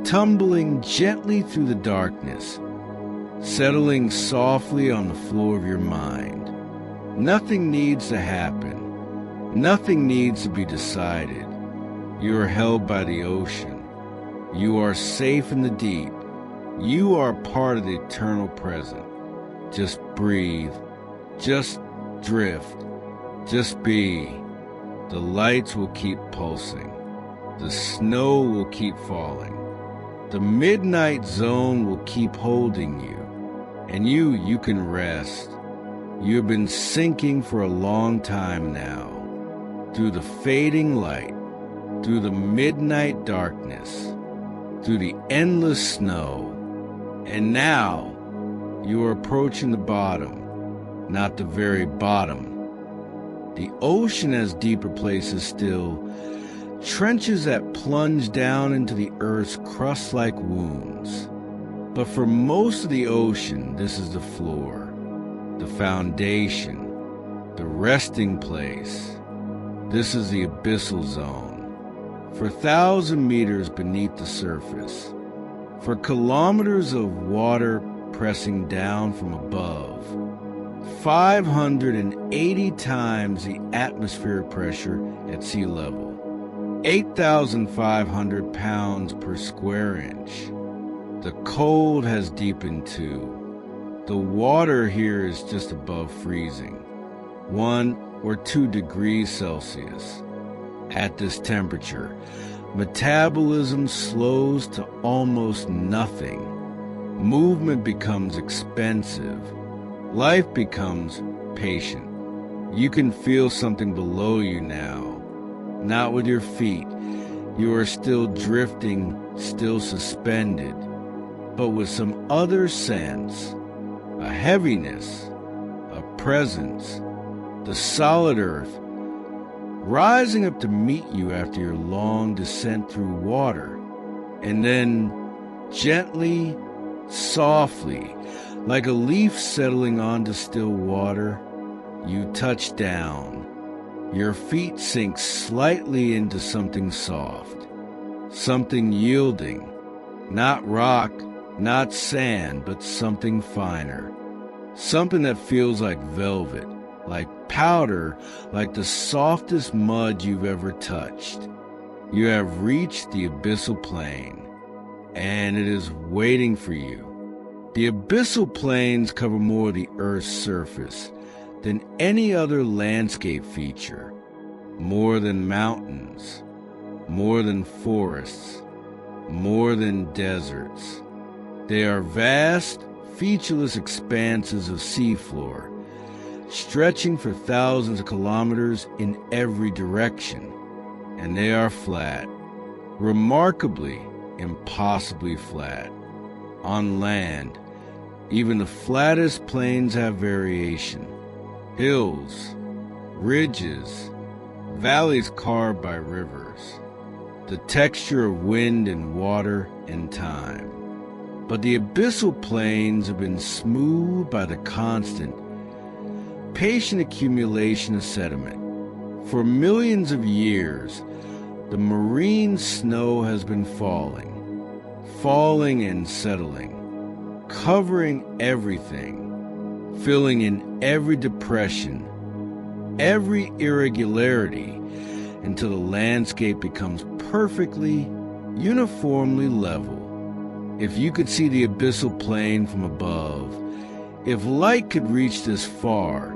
tumbling gently through the darkness, settling softly on the floor of your mind. Nothing needs to happen. Nothing needs to be decided. You are held by the ocean. You are safe in the deep. You are part of the eternal present. Just breathe. Just drift. Just be. The lights will keep pulsing. The snow will keep falling. The midnight zone will keep holding you. And you can rest. You have been sinking for a long time now. Through the fading light. Through the midnight darkness. Through the endless snow. And now you are approaching the bottom. Not the very bottom. The ocean has deeper places still, trenches that plunge down into the earth's crust like wounds. But for most of the ocean, this is the floor, the foundation, the resting place. This is the abyssal zone. For 1,000 meters beneath the surface, for kilometers of water pressing down from above, 580 times the atmospheric pressure at sea level, 8,500 pounds per square inch. The cold has deepened too. The water here is just above freezing, 1 or 2 degrees Celsius. At this temperature, metabolism slows to almost nothing. Movement becomes expensive. Life becomes patient. You can feel something below you now. Not with your feet. You are still drifting, still suspended, but with some other sense. A heaviness, a presence, the solid earth, rising up to meet you after your long descent through water, and then gently, softly, like a leaf settling onto still water, you touch down. Your feet sink slightly into something soft, something yielding, not rock, not sand, but something finer. Something that feels like velvet, like powder, like the softest mud you've ever touched. You have reached the abyssal plain, and it is waiting for you. The abyssal plains cover more of the Earth's surface than any other landscape feature, more than mountains, more than forests, more than deserts. They are vast, featureless expanses of seafloor, stretching for thousands of kilometers in every direction, and they are flat, remarkably, impossibly flat. On land, even the flattest plains have variation. Hills, ridges, valleys carved by rivers, the texture of wind and water and time. But the abyssal plains have been smoothed by the constant, patient accumulation of sediment. For millions of years, the marine snow has been falling and settling, covering everything, filling in every depression, every irregularity, until the landscape becomes perfectly, uniformly level. If you could see the abyssal plain from above, if light could reach this far,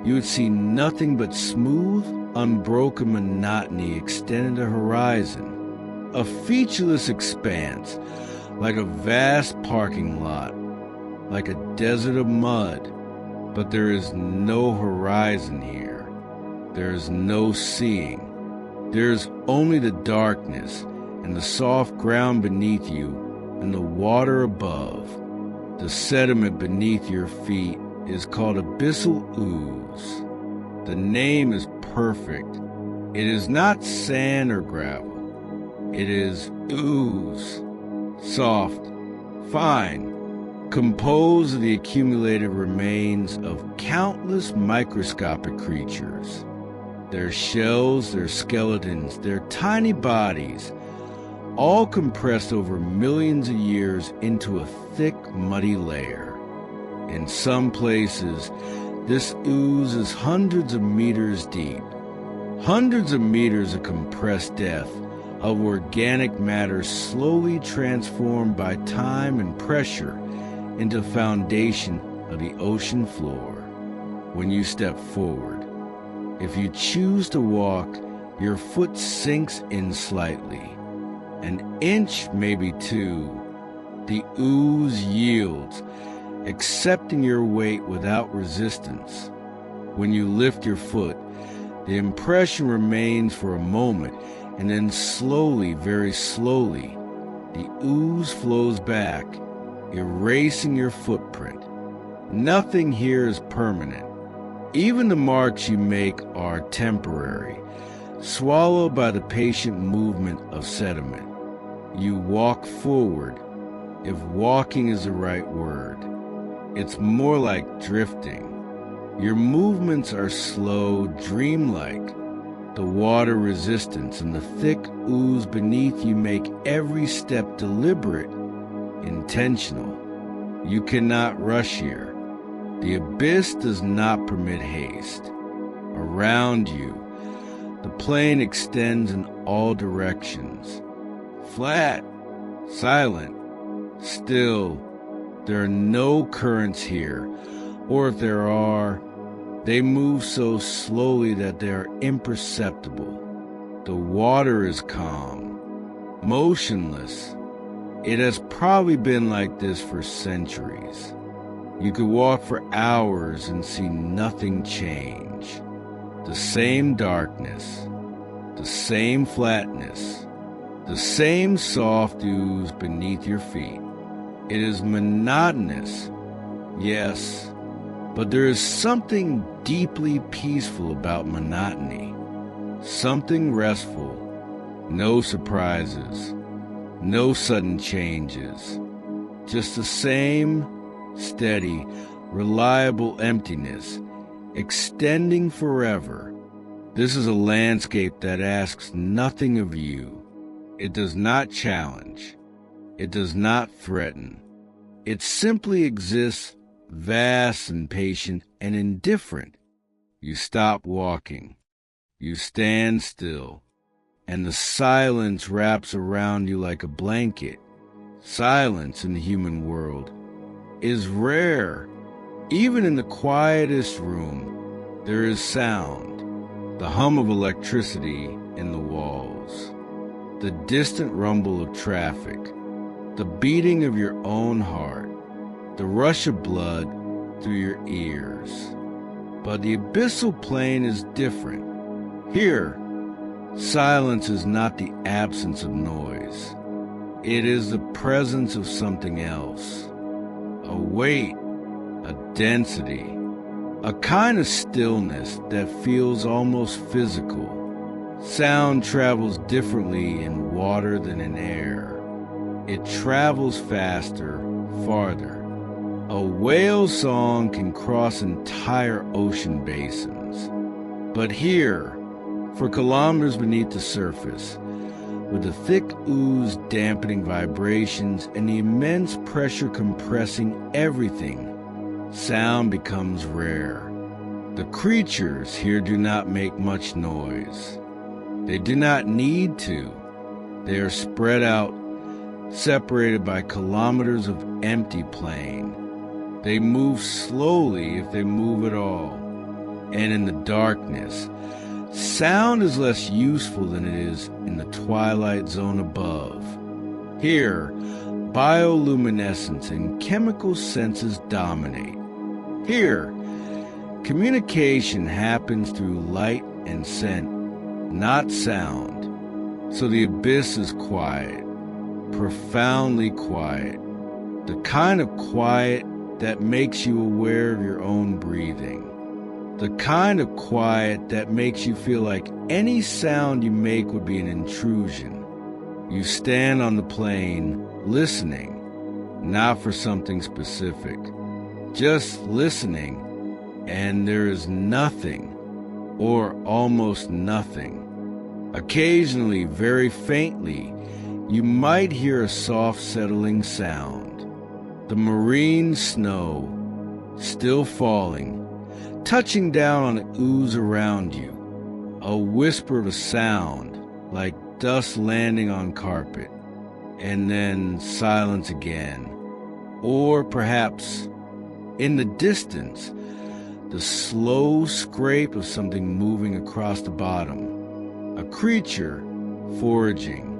you would see nothing but smooth, unbroken monotony extending the horizon. A featureless expanse, like a vast parking lot, like a desert of mud. But there is no horizon here. There is no seeing. There is only the darkness and the soft ground beneath you and the water above. The sediment beneath your feet is called abyssal ooze. The name is perfect. It is not sand or gravel. It is ooze. Soft, fine, composed of the accumulated remains of countless microscopic creatures. Their shells, their skeletons, their tiny bodies, all compressed over millions of years into a thick, muddy layer. In some places, this ooze is hundreds of meters deep, hundreds of meters of compressed depth of organic matter slowly transformed by time and pressure into the foundation of the ocean floor. When you step forward, if you choose to walk, your foot sinks in slightly. An inch, maybe 2, the ooze yields, accepting your weight without resistance. When you lift your foot, the impression remains for a moment, and then slowly, very slowly, the ooze flows back, erasing your footprint. Nothing here is permanent. Even the marks you make are temporary, swallowed by the patient movement of sediment. You walk forward, if walking is the right word. It's more like drifting. Your movements are slow, dreamlike. The water resistance and the thick ooze beneath you make every step deliberate, intentional. You cannot rush here. The abyss does not permit haste. Around you, the plain extends in all directions. Flat, silent, Still, there are no currents here, or if there are, they move so slowly that they are imperceptible. The water is calm, motionless. It has probably been like this for centuries. You could walk for hours and see nothing change. The same darkness, the same flatness, the same soft ooze beneath your feet. It is monotonous, yes, but there is something deeply peaceful about monotony, something restful, no surprises, no sudden changes, just the same steady, reliable emptiness, extending forever. This is a landscape that asks nothing of you. It does not challenge. It does not threaten. It simply exists, vast and patient and indifferent. You stop walking. You stand still, and the silence wraps around you like a blanket. Silence in the human world is rare. Even in the quietest room, there is sound, the hum of electricity in the walls, the distant rumble of traffic, the beating of your own heart, the rush of blood through your ears. But the abyssal plane is different. Here, silence is not the absence of noise. It is the presence of something else. A weight, a density, a kind of stillness that feels almost physical. Sound travels differently in water than in air. It travels faster, farther. A whale song can cross entire ocean basins. But here, for kilometers beneath the surface, with the thick ooze dampening vibrations and the immense pressure compressing everything, sound becomes rare. The creatures here do not make much noise. They do not need to. They are spread out, separated by kilometers of empty plain. They move slowly if they move at all. And in the darkness, sound is less useful than it is in the twilight zone above. Here, bioluminescence and chemical senses dominate. Here, communication happens through light and scent, not sound. So the abyss is quiet, profoundly quiet, the kind of quiet that makes you aware of your own breathing. The kind of quiet that makes you feel like any sound you make would be an intrusion. You stand on the plain, listening, not for something specific, just listening, and there is nothing, or almost nothing. Occasionally, very faintly, you might hear a soft settling sound. The marine snow, still falling, touching down on the ooze around you, a whisper of a sound, like dust landing on carpet, and then silence again. Or perhaps, in the distance, the slow scrape of something moving across the bottom, a creature foraging.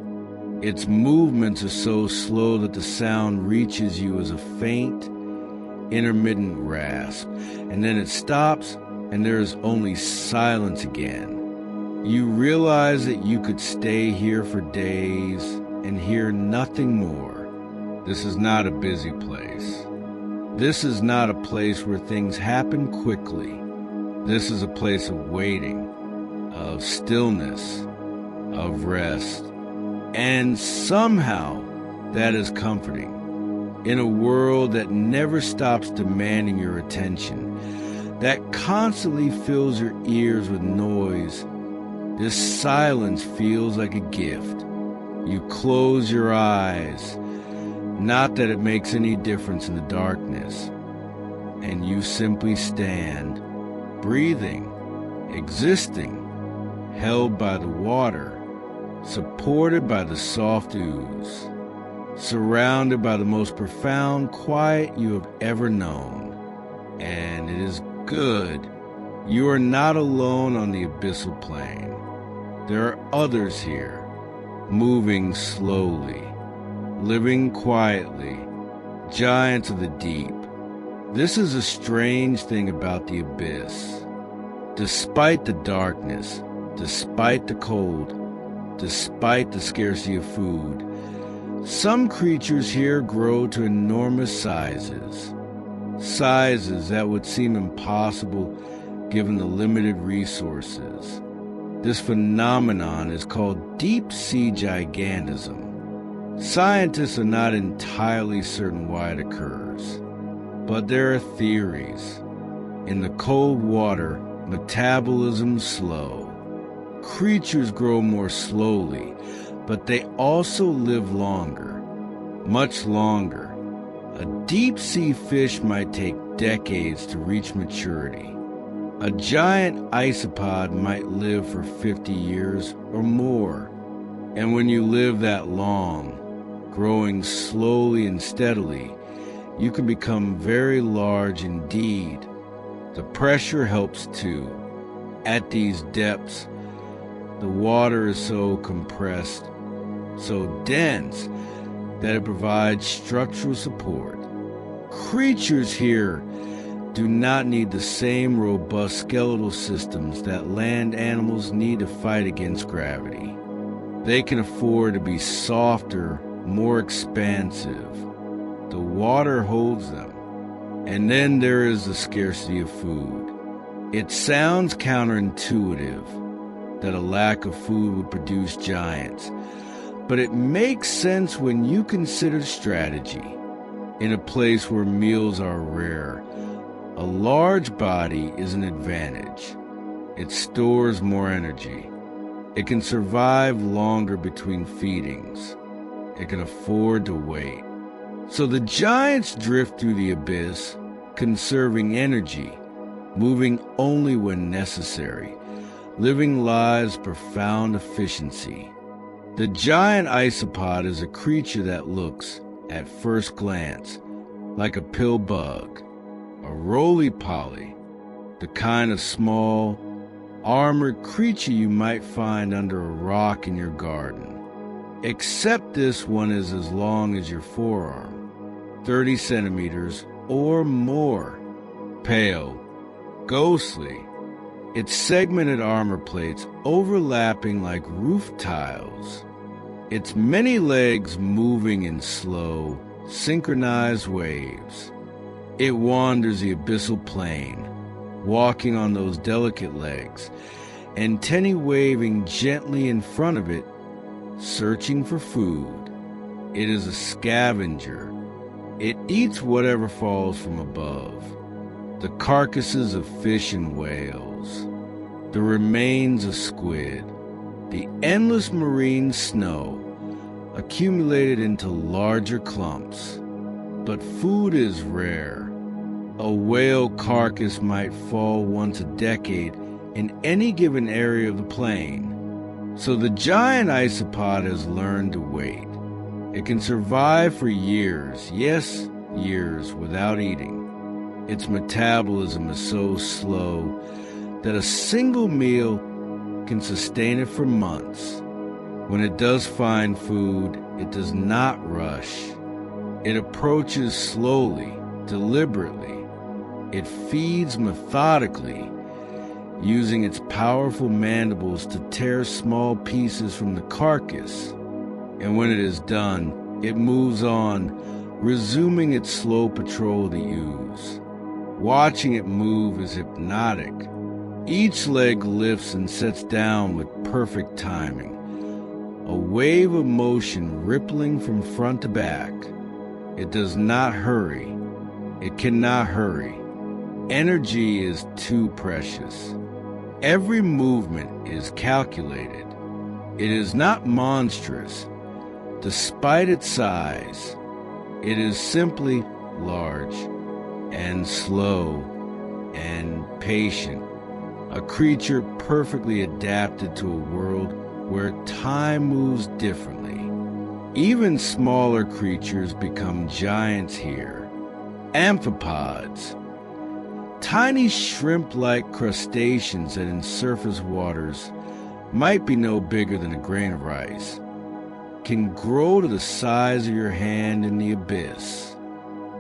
Its movements are so slow that the sound reaches you as a faint, intermittent rasp, and then it stops and there is only silence again. You realize that you could stay here for days and hear nothing more. This is not a busy place. This is not a place where things happen quickly. This is a place of waiting, of stillness, of rest. And somehow that is comforting. In a world that never stops demanding your attention, that constantly fills your ears with noise, this silence feels like a gift. You close your eyes, not that it makes any difference in the darkness, and you simply stand, breathing, existing, held by the water, supported by the soft ooze. surrounded by the most profound quiet you have ever known. And it is good. You are not alone on the abyssal plane. There are others here, moving slowly, living quietly, giants of the deep. This is a strange thing about the abyss. Despite the darkness, despite the cold, despite the scarcity of food, some creatures here grow to enormous sizes. Sizes that would seem impossible given the limited resources. This phenomenon is called deep-sea gigantism. Scientists are not entirely certain why it occurs, but there are theories. In the cold water, metabolism's slow. Creatures grow more slowly, but they also live longer, much longer. A deep-sea fish might take decades to reach maturity. A giant isopod might live for 50 years or more. And when you live that long, growing slowly and steadily, you can become very large indeed. The pressure helps too. At these depths, the water is so compressed, so dense, that it provides structural support. Creatures here do not need the same robust skeletal systems that land animals need to fight against gravity. They can afford to be softer, more expansive. The water holds them. And then there is the scarcity of food. It sounds counterintuitive that a lack of food would produce giants, but it makes sense when you consider strategy. In a place where meals are rare, a large body is an advantage. It stores more energy. It can survive longer between feedings. It can afford to wait. So the giants drift through the abyss, conserving energy, moving only when necessary, living lives of profound efficiency. The giant isopod is a creature that looks, at first glance, like a pill bug, a roly-poly, the kind of small, armored creature you might find under a rock in your garden. Except this one is as long as your forearm, 30 centimeters or more, pale, ghostly, its segmented armor plates overlapping like roof tiles, its many legs moving in slow, synchronized waves. It wanders the abyssal plain, walking on those delicate legs, antennae waving gently in front of it, searching for food. It is a scavenger. It eats whatever falls from above. The carcasses of fish and whales, the remains of squid, the endless marine snow accumulated into larger clumps. But food is rare. A whale carcass might fall once a decade in any given area of the plain. So the giant isopod has learned to wait. It can survive for years, yes, years, without eating. Its metabolism is so slow that a single meal can sustain it for months. When it does find food, it does not rush. It approaches slowly, deliberately. It feeds methodically, using its powerful mandibles to tear small pieces from the carcass. And when it is done, it moves on, resuming its slow patrol of the ooze. Watching it move is hypnotic. Each leg lifts and sets down with perfect timing. A wave of motion rippling from front to back. It does not hurry. It cannot hurry. Energy is too precious. Every movement is calculated. It is not monstrous. Despite its size, it is simply large and slow and patient. A creature perfectly adapted to a world where time moves differently. Even smaller creatures become giants here. Amphipods, tiny shrimp-like crustaceans that in surface waters might be no bigger than a grain of rice, can grow to the size of your hand in the abyss.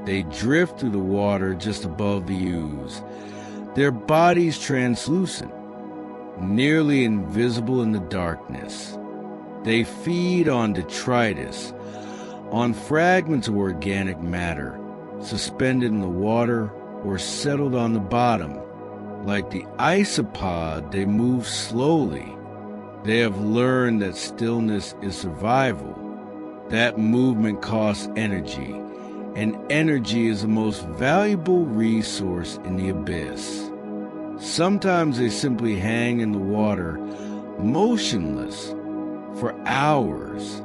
They drift through the water just above the ooze, their bodies translucent, nearly invisible in the darkness. They feed on detritus, on fragments of organic matter, suspended in the water or settled on the bottom. Like the isopod, they move slowly. They have learned that stillness is survival. That movement costs energy, and energy is the most valuable resource in the abyss. Sometimes they simply hang in the water, motionless, for hours,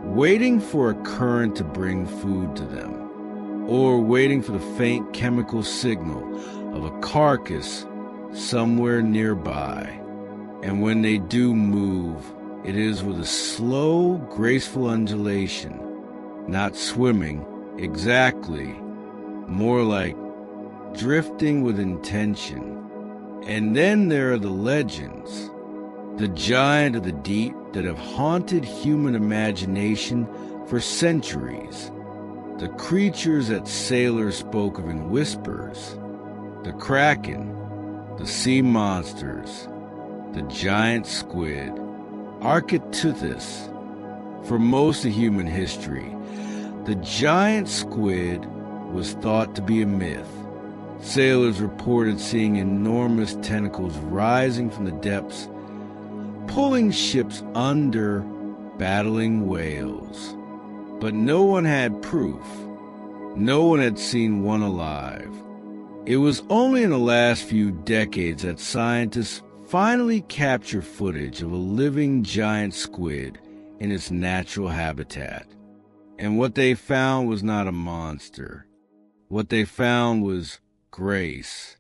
waiting for a current to bring food to them, or waiting for the faint chemical signal of a carcass somewhere nearby. And when they do move, it is with a slow, graceful undulation, not swimming exactly, more like drifting with intention. And then there are the legends, the giant of the deep that have haunted human imagination for centuries, the creatures that sailors spoke of in whispers, the kraken, the sea monsters, the giant squid, Architeuthis. For most of human history, the giant squid was thought to be a myth. Sailors reported seeing enormous tentacles rising from the depths, pulling ships under, battling whales. But no one had proof. No one had seen one alive. It was only in the last few decades that scientists finally captured footage of a living giant squid in its natural habitat. And what they found was not a monster. What they found was grace.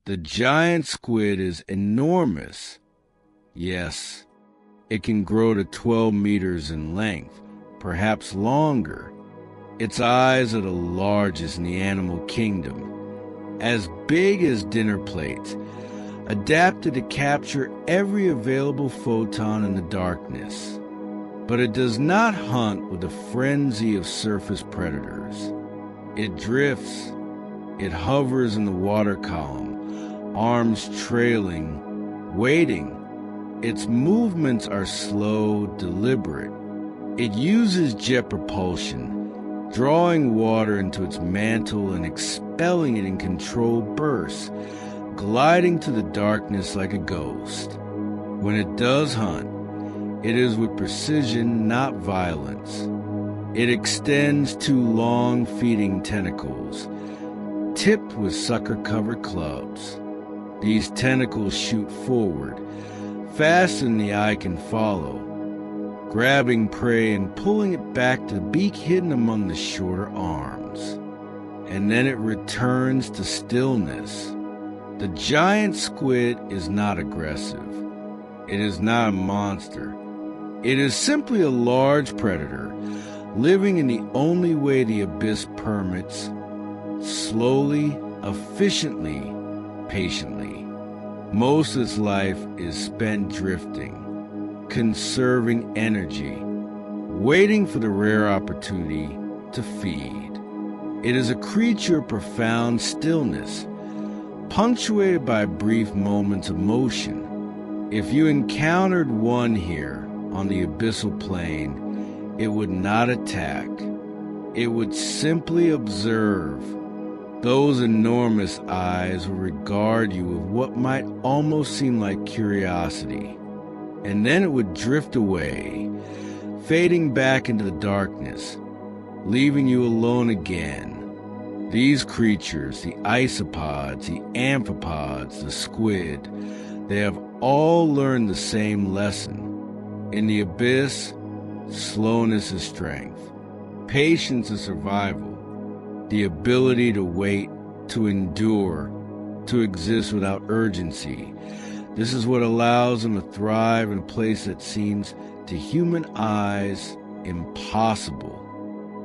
The giant squid is enormous. Yes, it can grow to 12 meters in length, perhaps longer. Its eyes are the largest in the animal kingdom, as big as dinner plates, adapted to capture every available photon in the darkness. But it does not hunt with the frenzy of surface predators. It drifts. It hovers in the water column, arms trailing, waiting. Its movements are slow, deliberate. It uses jet propulsion, drawing water into its mantle and expelling it in controlled bursts, gliding to the darkness like a ghost. When it does hunt, it is with precision, not violence. It extends two long feeding tentacles, tipped with sucker-covered clubs. These tentacles shoot forward, faster than the eye can follow, grabbing prey and pulling it back to the beak hidden among the shorter arms. And then it returns to stillness. The giant squid is not aggressive. It is not a monster. It is simply a large predator, living in the only way the abyss permits, slowly, efficiently, patiently. Most of its life is spent drifting, conserving energy, waiting for the rare opportunity to feed. It is a creature of profound stillness, punctuated by brief moments of motion. If you encountered one here on the abyssal plane, it would not attack. It would simply observe. Those enormous eyes will regard you with what might almost seem like curiosity, and then it would drift away, fading back into the darkness, leaving you alone again. These creatures, the isopods, the amphipods, the squid, they have all learned the same lesson. In the abyss, slowness is strength, patience is survival, the ability to wait, to endure, to exist without urgency. This is what allows them to thrive in a place that seems, to human eyes, impossible.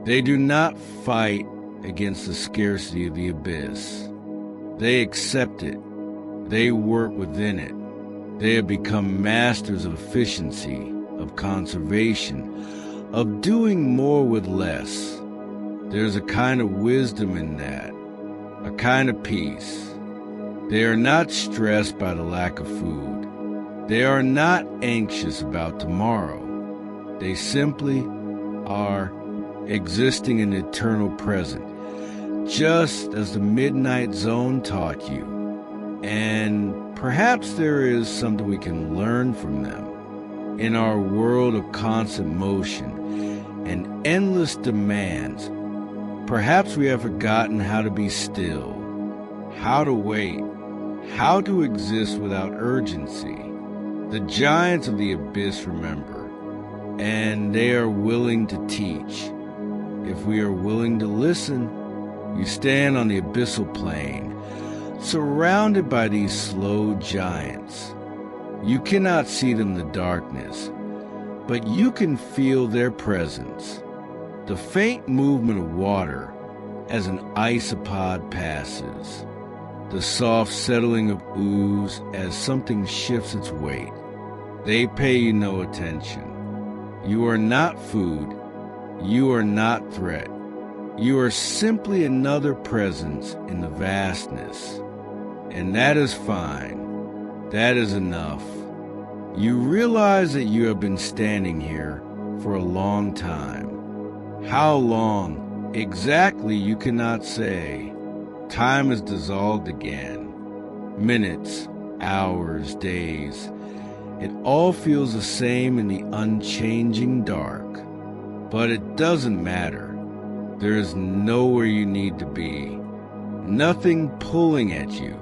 They do not fight against the scarcity of the abyss. They accept it. They work within it. They have become masters of efficiency, of conservation, of doing more with less. There's a kind of wisdom in that, a kind of peace. They are not stressed by the lack of food. They are not anxious about tomorrow. They simply are existing in the eternal present, just as the midnight zone taught you. And perhaps there is something we can learn from them. In our world of constant motion and endless demands, perhaps we have forgotten how to be still, how to wait, how to exist without urgency. The giants of the abyss remember, and they are willing to teach. If we are willing to listen, you stand on the abyssal plain, surrounded by these slow giants. You cannot see them in the darkness, but you can feel their presence. The faint movement of water as an isopod passes. The soft settling of ooze as something shifts its weight. They pay you no attention. You are not food. You are not threat. You are simply another presence in the vastness. And that is fine. That is enough. You realize that you have been standing here for a long time. How long exactly you cannot say. Time is dissolved again. Minutes, hours, days. It all feels the same in the unchanging dark. But it doesn't matter. There is nowhere you need to be. Nothing pulling at you.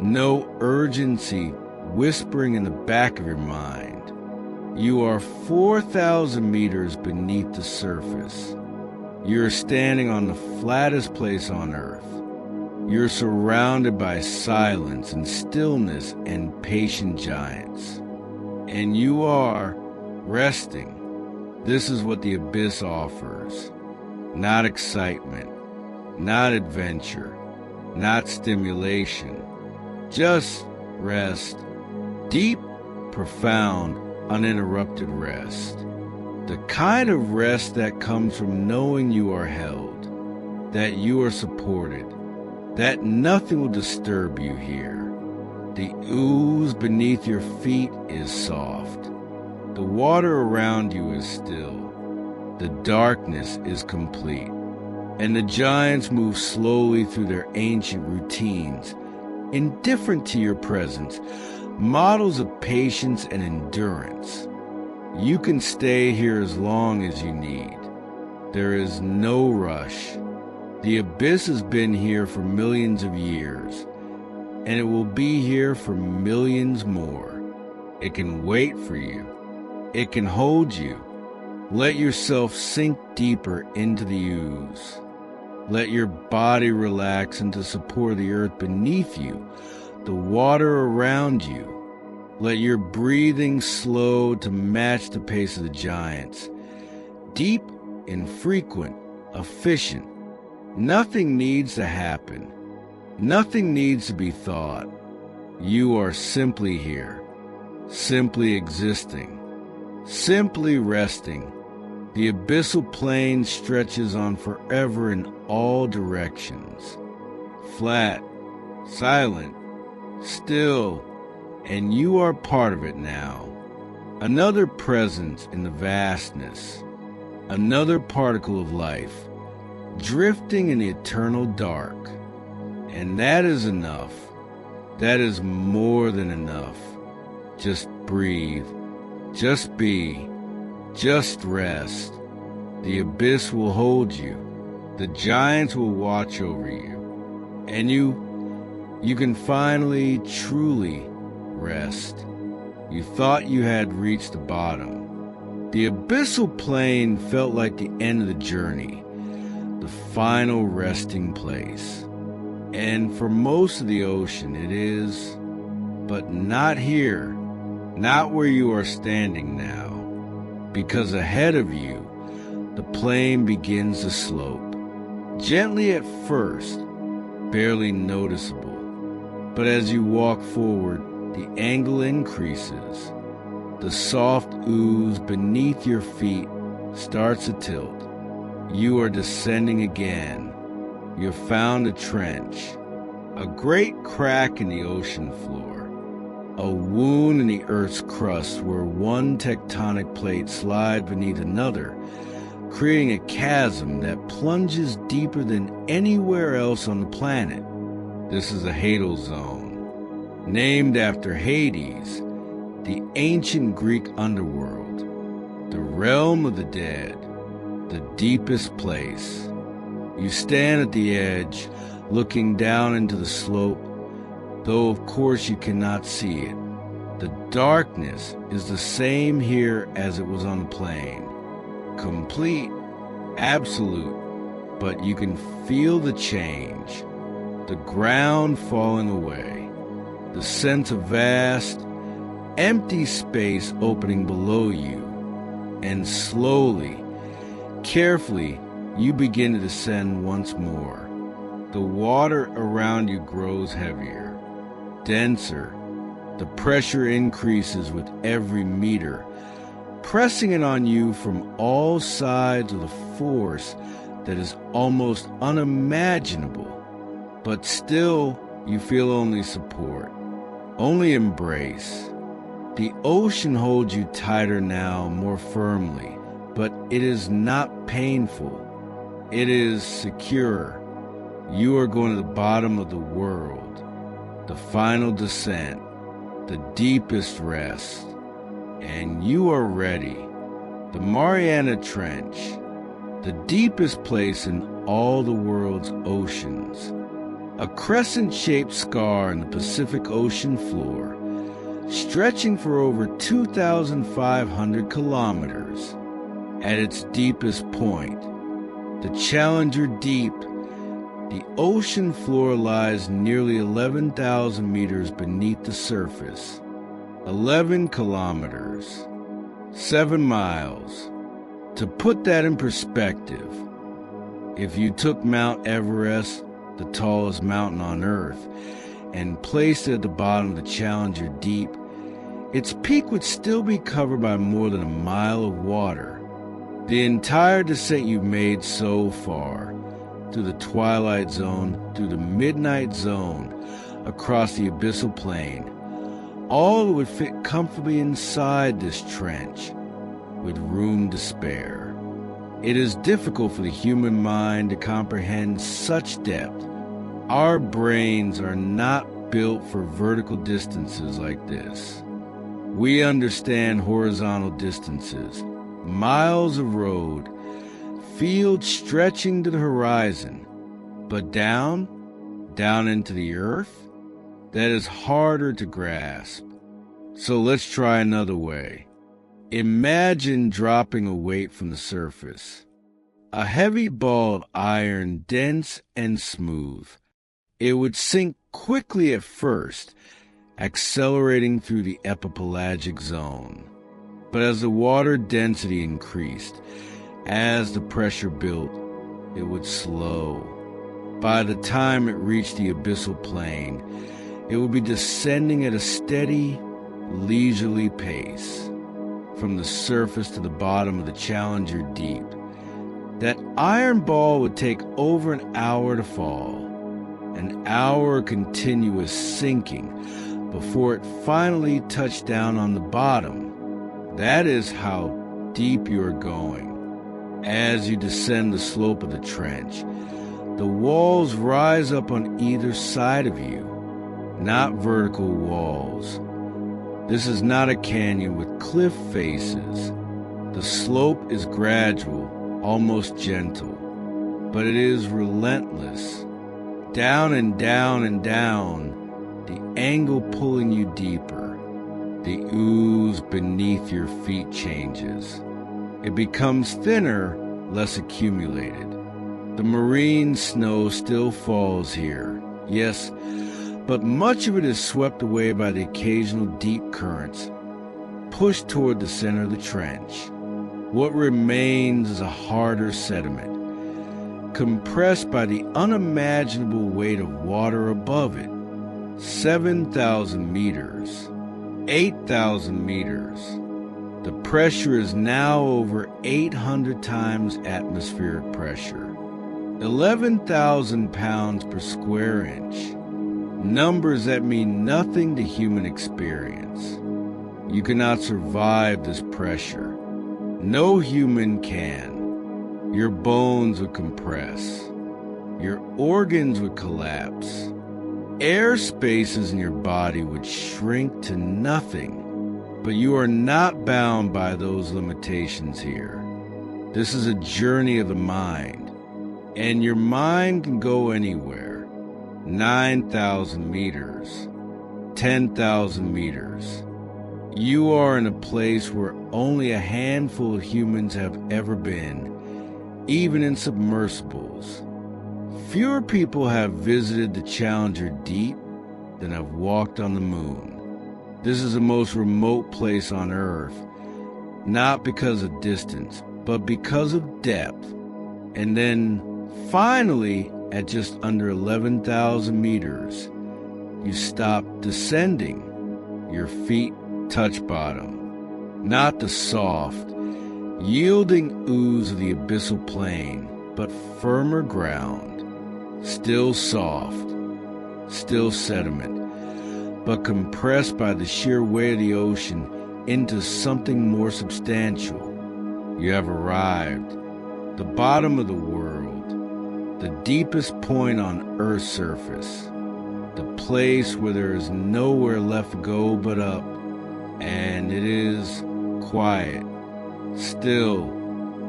No urgency whispering in the back of your mind. You are 4,000 meters beneath the surface. You're standing on the flattest place on earth. You're surrounded by silence and stillness and patient giants. And you are resting. This is what the abyss offers. Not excitement, not adventure, not stimulation. Just rest. Deep, profound, uninterrupted rest. The kind of rest that comes from knowing you are held, that you are supported, that nothing will disturb you here. The ooze beneath your feet is soft. The water around you is still. The darkness is complete. And the giants move slowly through their ancient routines, indifferent to your presence, models of patience and endurance. You can stay here as long as you need. There is no rush. The abyss has been here for millions of years, and it will be here for millions more. It can wait for you. It can hold you. Let yourself sink deeper into the ooze. Let your body relax and to support the earth beneath you, the water around you. Let your breathing slow to match the pace of the giants. Deep, infrequent, efficient. Nothing needs to happen. Nothing needs to be thought. You are simply here, simply existing, simply resting. The abyssal plain stretches on forever in all directions. Flat, silent, still, and you are part of it now. Another presence in the vastness, another particle of life, drifting in the eternal dark. And that is enough. That is more than enough. Just breathe. Just be. Just rest. The abyss will hold you. The giants will watch over you. And you can finally, truly rest. You thought you had reached the bottom. The abyssal plain felt like the end of the journey, the final resting place. And for most of the ocean it is, but not here, not where you are standing now, because ahead of you, the plane begins to slope. Gently at first, barely noticeable. But as you walk forward, the angle increases. The soft ooze beneath your feet starts to tilt. You are descending again. You have found a trench, a great crack in the ocean floor, a wound in the Earth's crust where one tectonic plate slides beneath another, creating a chasm that plunges deeper than anywhere else on the planet. This is a Hadal Zone, named after Hades, the ancient Greek underworld, the realm of the dead, the deepest place. You stand at the edge, looking down into the slope, though of course you cannot see it. The darkness is the same here as it was on the plane. Complete, absolute, but you can feel the change. The ground falling away, the sense of vast, empty space opening below you, and slowly, carefully, you begin to descend once more. The water around you grows heavier, denser. The pressure increases with every meter, pressing it on you from all sides with a force that is almost unimaginable. But still, you feel only support, only embrace. The ocean holds you tighter now, more firmly, but it is not painful. It is secure. You are going to the bottom of the world, the final descent, the deepest rest, and you are ready. The Mariana Trench, the deepest place in all the world's oceans, a crescent-shaped scar in the Pacific Ocean floor, stretching for over 2,500 kilometers. At its deepest point, the Challenger Deep, the ocean floor lies nearly 11,000 meters beneath the surface. 11 kilometers, 7 miles. To put that in perspective, if you took Mount Everest, the tallest mountain on Earth, and placed it at the bottom of the Challenger Deep, its peak would still be covered by more than a mile of water. The entire descent you've made so far, through the twilight zone, through the midnight zone, across the abyssal plain, all would fit comfortably inside this trench, with room to spare. It is difficult for the human mind to comprehend such depth. Our brains are not built for vertical distances like this. We understand horizontal distances, miles of road, fields stretching to the horizon, but down into the earth, that is harder to grasp. So let's try another way. Imagine dropping a weight from the surface, a heavy ball of iron, dense and smooth. It would sink quickly at first, accelerating through the epipelagic zone. But as the water density increased, as the pressure built, it would slow. By the time it reached the abyssal plain, it would be descending at a steady, leisurely pace, from the surface to the bottom of the Challenger Deep. That iron ball would take over an hour to fall, an hour of continuous sinking, before it finally touched down on the bottom. That is how deep you are going. As you descend the slope of the trench, the walls rise up on either side of you, not vertical walls. This is not a canyon with cliff faces. The slope is gradual, almost gentle, but it is relentless. Down and down and down, the angle pulling you deeper. The ooze beneath your feet changes. It becomes thinner, less accumulated. The marine snow still falls here, yes, but much of it is swept away by the occasional deep currents, pushed toward the center of the trench. What remains is a harder sediment, compressed by the unimaginable weight of water above it. 7,000 meters, 8,000 meters. The pressure is now over 800 times atmospheric pressure. 11,000 pounds per square inch. Numbers that mean nothing to human experience. You cannot survive this pressure. No human can. Your bones would compress. Your organs would collapse. Air spaces in your body would shrink to nothing. But you are not bound by those limitations here. This is a journey of the mind, and your mind can go anywhere. 9,000 meters, 10,000 meters. You are in a place where only a handful of humans have ever been, even in submersibles. Fewer people have visited the Challenger Deep than have walked on the moon. This is the most remote place on Earth, not because of distance, but because of depth. And then, finally, at just under 11,000 meters, you stop descending. Your feet touch bottom, not the soft, yielding ooze of the abyssal plain, but firmer ground. Still soft, still sediment, but compressed by the sheer weight of the ocean into something more substantial. You have arrived. The bottom of the world, the deepest point on Earth's surface, the place where there is nowhere left to go but up, and it is quiet, still,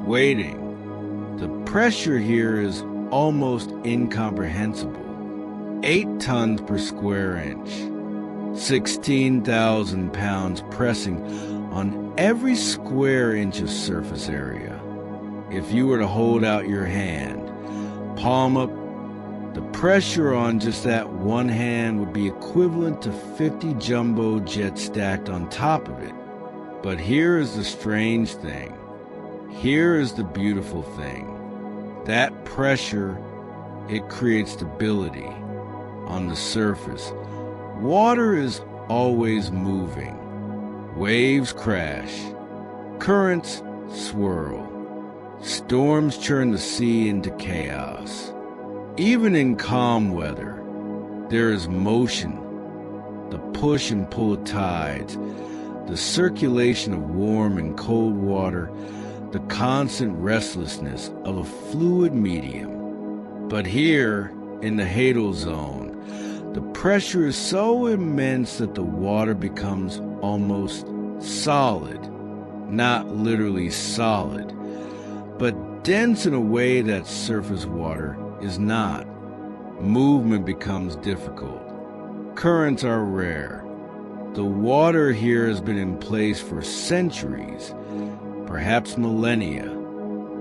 waiting. The pressure here is almost incomprehensible. 8 tons per square inch, 16,000 pounds pressing on every square inch of surface area. If you were to hold out your hand, palm up, the pressure on just that one hand would be equivalent to 50 jumbo jets stacked on top of it. But here is the strange thing. Here is the beautiful thing. That pressure, it creates stability on the surface. Water is always moving. Waves crash. Currents swirl. Storms churn the sea into chaos. Even in calm weather, there is motion. The push and pull of tides, the circulation of warm and cold water, the constant restlessness of a fluid medium. But here, in the Hadal Zone, the pressure is so immense that the water becomes almost solid. Not literally solid, but dense in a way that surface water is not. Movement becomes difficult. Currents are rare. The water here has been in place for centuries, perhaps millennia.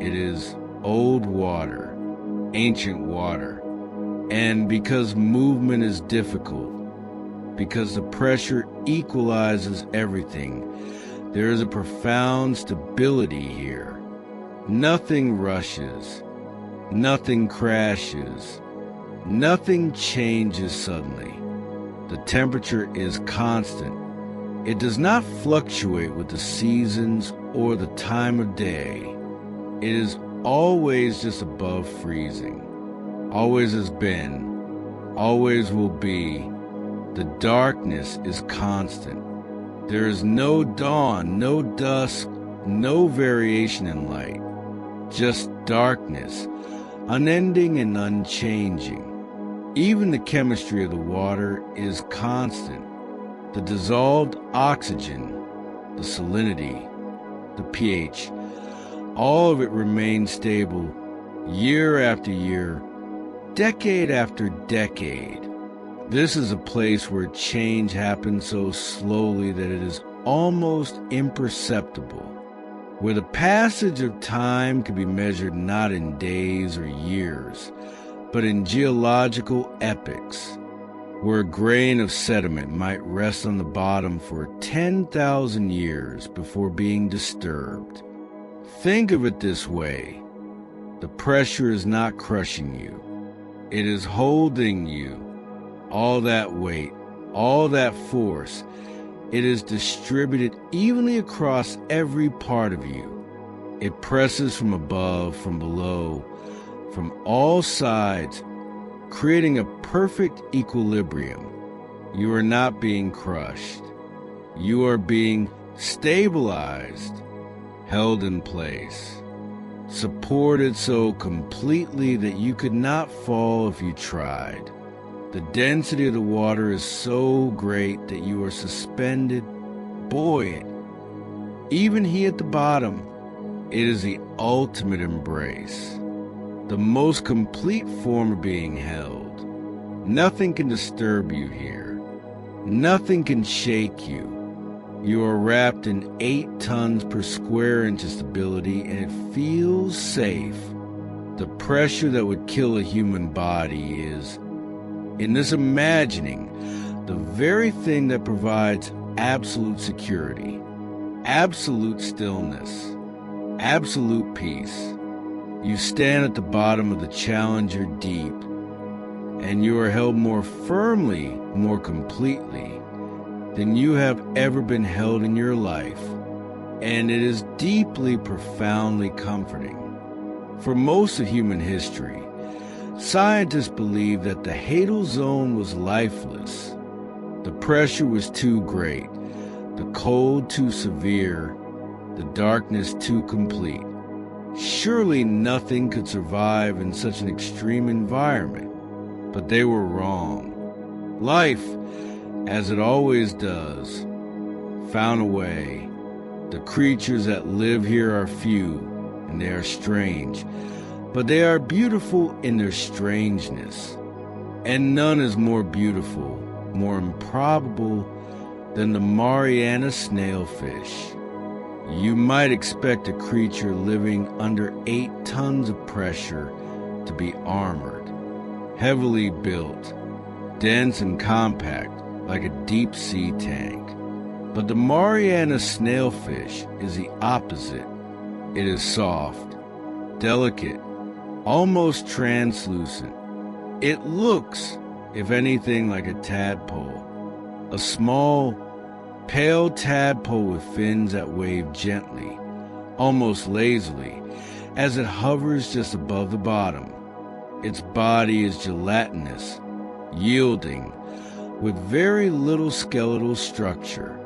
It is old water, ancient water. And because movement is difficult, because the pressure equalizes everything, there is a profound stability here. Nothing rushes, nothing crashes, nothing changes suddenly. The temperature is constant. It does not fluctuate with the seasons or the time of day. It is always just above freezing. Always has been, always will be. The darkness is constant. There is no dawn, no dusk, no variation in light. Just darkness, unending and unchanging. Even the chemistry of the water is constant. The dissolved oxygen, the salinity, the pH, all of it remains stable year after year, decade after decade. This is a place where change happens so slowly that it is almost imperceptible, where the passage of time can be measured not in days or years, but in geological epochs, where a grain of sediment might rest on the bottom for 10,000 years before being disturbed. Think of it this way. The pressure is not crushing you. It is holding you. All that weight, all that force, it is distributed evenly across every part of you. It presses from above, from below, from all sides, creating a perfect equilibrium. You are not being crushed. You are being stabilized, held in place, supported so completely that you could not fall if you tried. The density of the water is so great that you are suspended, buoyant. Even he at the bottom, it is the ultimate embrace, the most complete form of being held. Nothing can disturb you here. Nothing can shake you. You are wrapped in 8 tons per square inch of stability, and it feels safe. The pressure that would kill a human body is, in this imagining, the very thing that provides absolute security, absolute stillness, absolute peace. You stand at the bottom of the Challenger Deep, and you are held more firmly, more completely than you have ever been held in your life, and it is deeply, profoundly comforting. For most of human history, scientists believe that the Hadal Zone was lifeless. The pressure was too great, the cold too severe, the darkness too complete. Surely nothing could survive in such an extreme environment, but they were wrong. Life, as it always does, found a way. The creatures that live here are few, and they are strange, but they are beautiful in their strangeness. And none is more beautiful, more improbable than the Mariana snailfish. You might expect a creature living under 8 tons of pressure to be armored, heavily built, dense and compact, like a deep-sea tank. But the Mariana snailfish is the opposite. It is soft, delicate, almost translucent. It looks, if anything, like a tadpole. A small, pale tadpole with fins that wave gently, almost lazily, as it hovers just above the bottom. Its body is gelatinous, yielding, with very little skeletal structure.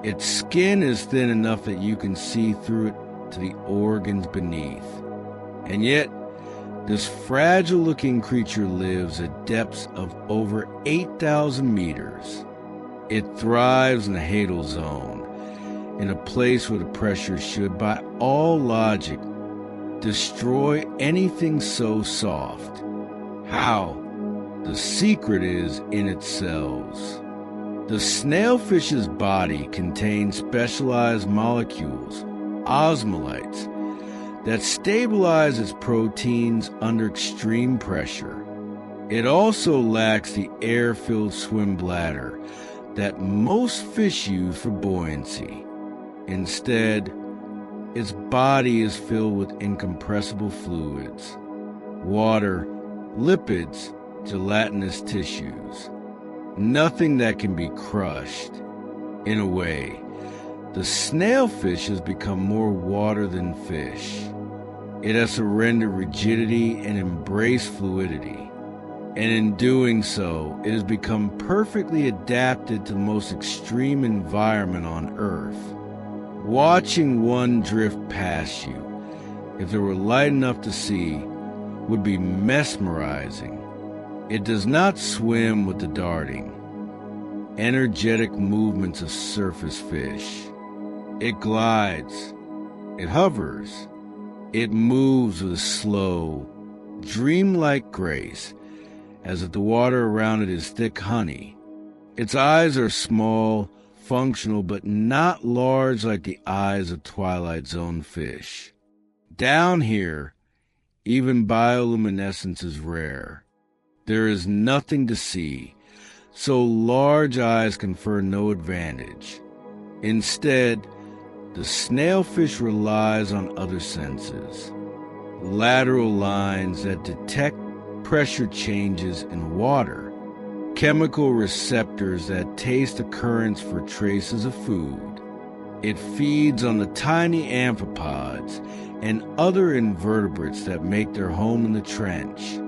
Its skin is thin enough that you can see through it to the organs beneath. And yet, this fragile-looking creature lives at depths of over 8,000 meters. It thrives in the Hadal Zone, in a place where the pressure should, by all logic, destroy anything so soft. How? The secret is in its cells. The snailfish's body contains specialized molecules, osmolytes, that stabilize its proteins under extreme pressure. It also lacks the air-filled swim bladder that most fish use for buoyancy. Instead, its body is filled with incompressible fluids, water, lipids, gelatinous tissues. Nothing that can be crushed. In a way, the snailfish has become more water than fish. It has surrendered rigidity and embraced fluidity. And in doing so, it has become perfectly adapted to the most extreme environment on Earth. Watching one drift past you, if there were light enough to see, would be mesmerizing. It does not swim with the darting, energetic movements of surface fish. It glides, it hovers, it moves with a slow, dreamlike grace, as if the water around it is thick honey. Its eyes are small, functional, but not large like the eyes of Twilight Zone fish. Down here, even bioluminescence is rare. There is nothing to see, so large eyes confer no advantage. Instead, The snailfish relies on other senses, lateral lines that detect pressure changes in water, chemical receptors that taste the currents for traces of food. It feeds on the tiny amphipods and other invertebrates that make their home in the trench.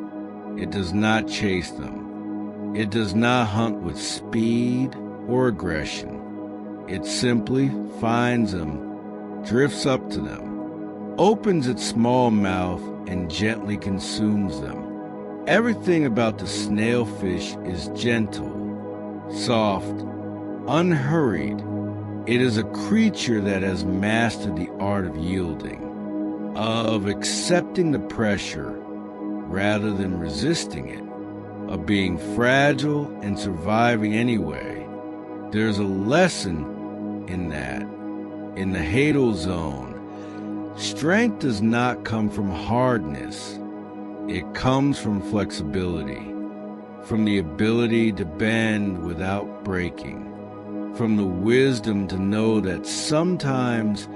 It does not chase them. It does not hunt with speed or aggression. It simply finds them, drifts up to them, opens its small mouth, and gently consumes them. Everything about the snailfish is gentle, soft, unhurried. It is a creature that has mastered the art of yielding, of accepting the pressure rather than resisting it, of being fragile and surviving anyway. There's a lesson in that. In the Hadal Zone, strength does not come from hardness. It comes from flexibility, from the ability to bend without breaking, from the wisdom to know that sometimes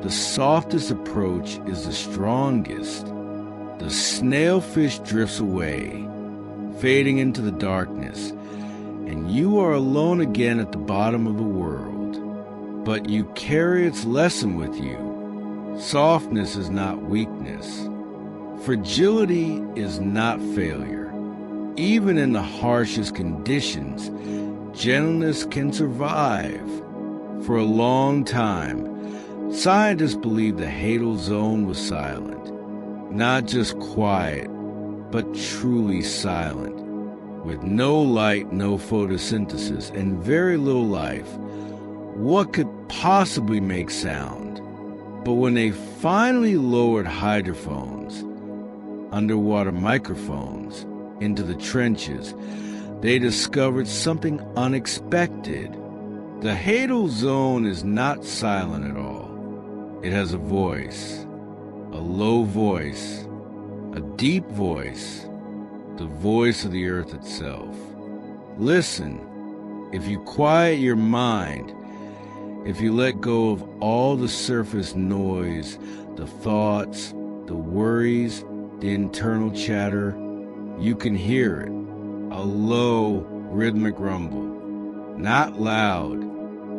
the softest approach is the strongest. The snailfish drifts away, fading into the darkness, and you are alone again at the bottom of the world. But you carry its lesson with you. Softness is not weakness. Fragility is not failure. Even in the harshest conditions, gentleness can survive. For a long time, scientists believed the Hadal Zone was silent. Not just quiet, but truly silent. With no light, no photosynthesis, and very little life, what could possibly make sound? But when they finally lowered hydrophones, underwater microphones, into the trenches, they discovered something unexpected. The Hadal Zone is not silent at all. It has a voice, a low voice, a deep voice, the voice of the earth itself. Listen, if you quiet your mind, if you let go of all the surface noise, the thoughts, the worries, the internal chatter, you can hear it, a low rhythmic rumble, not loud,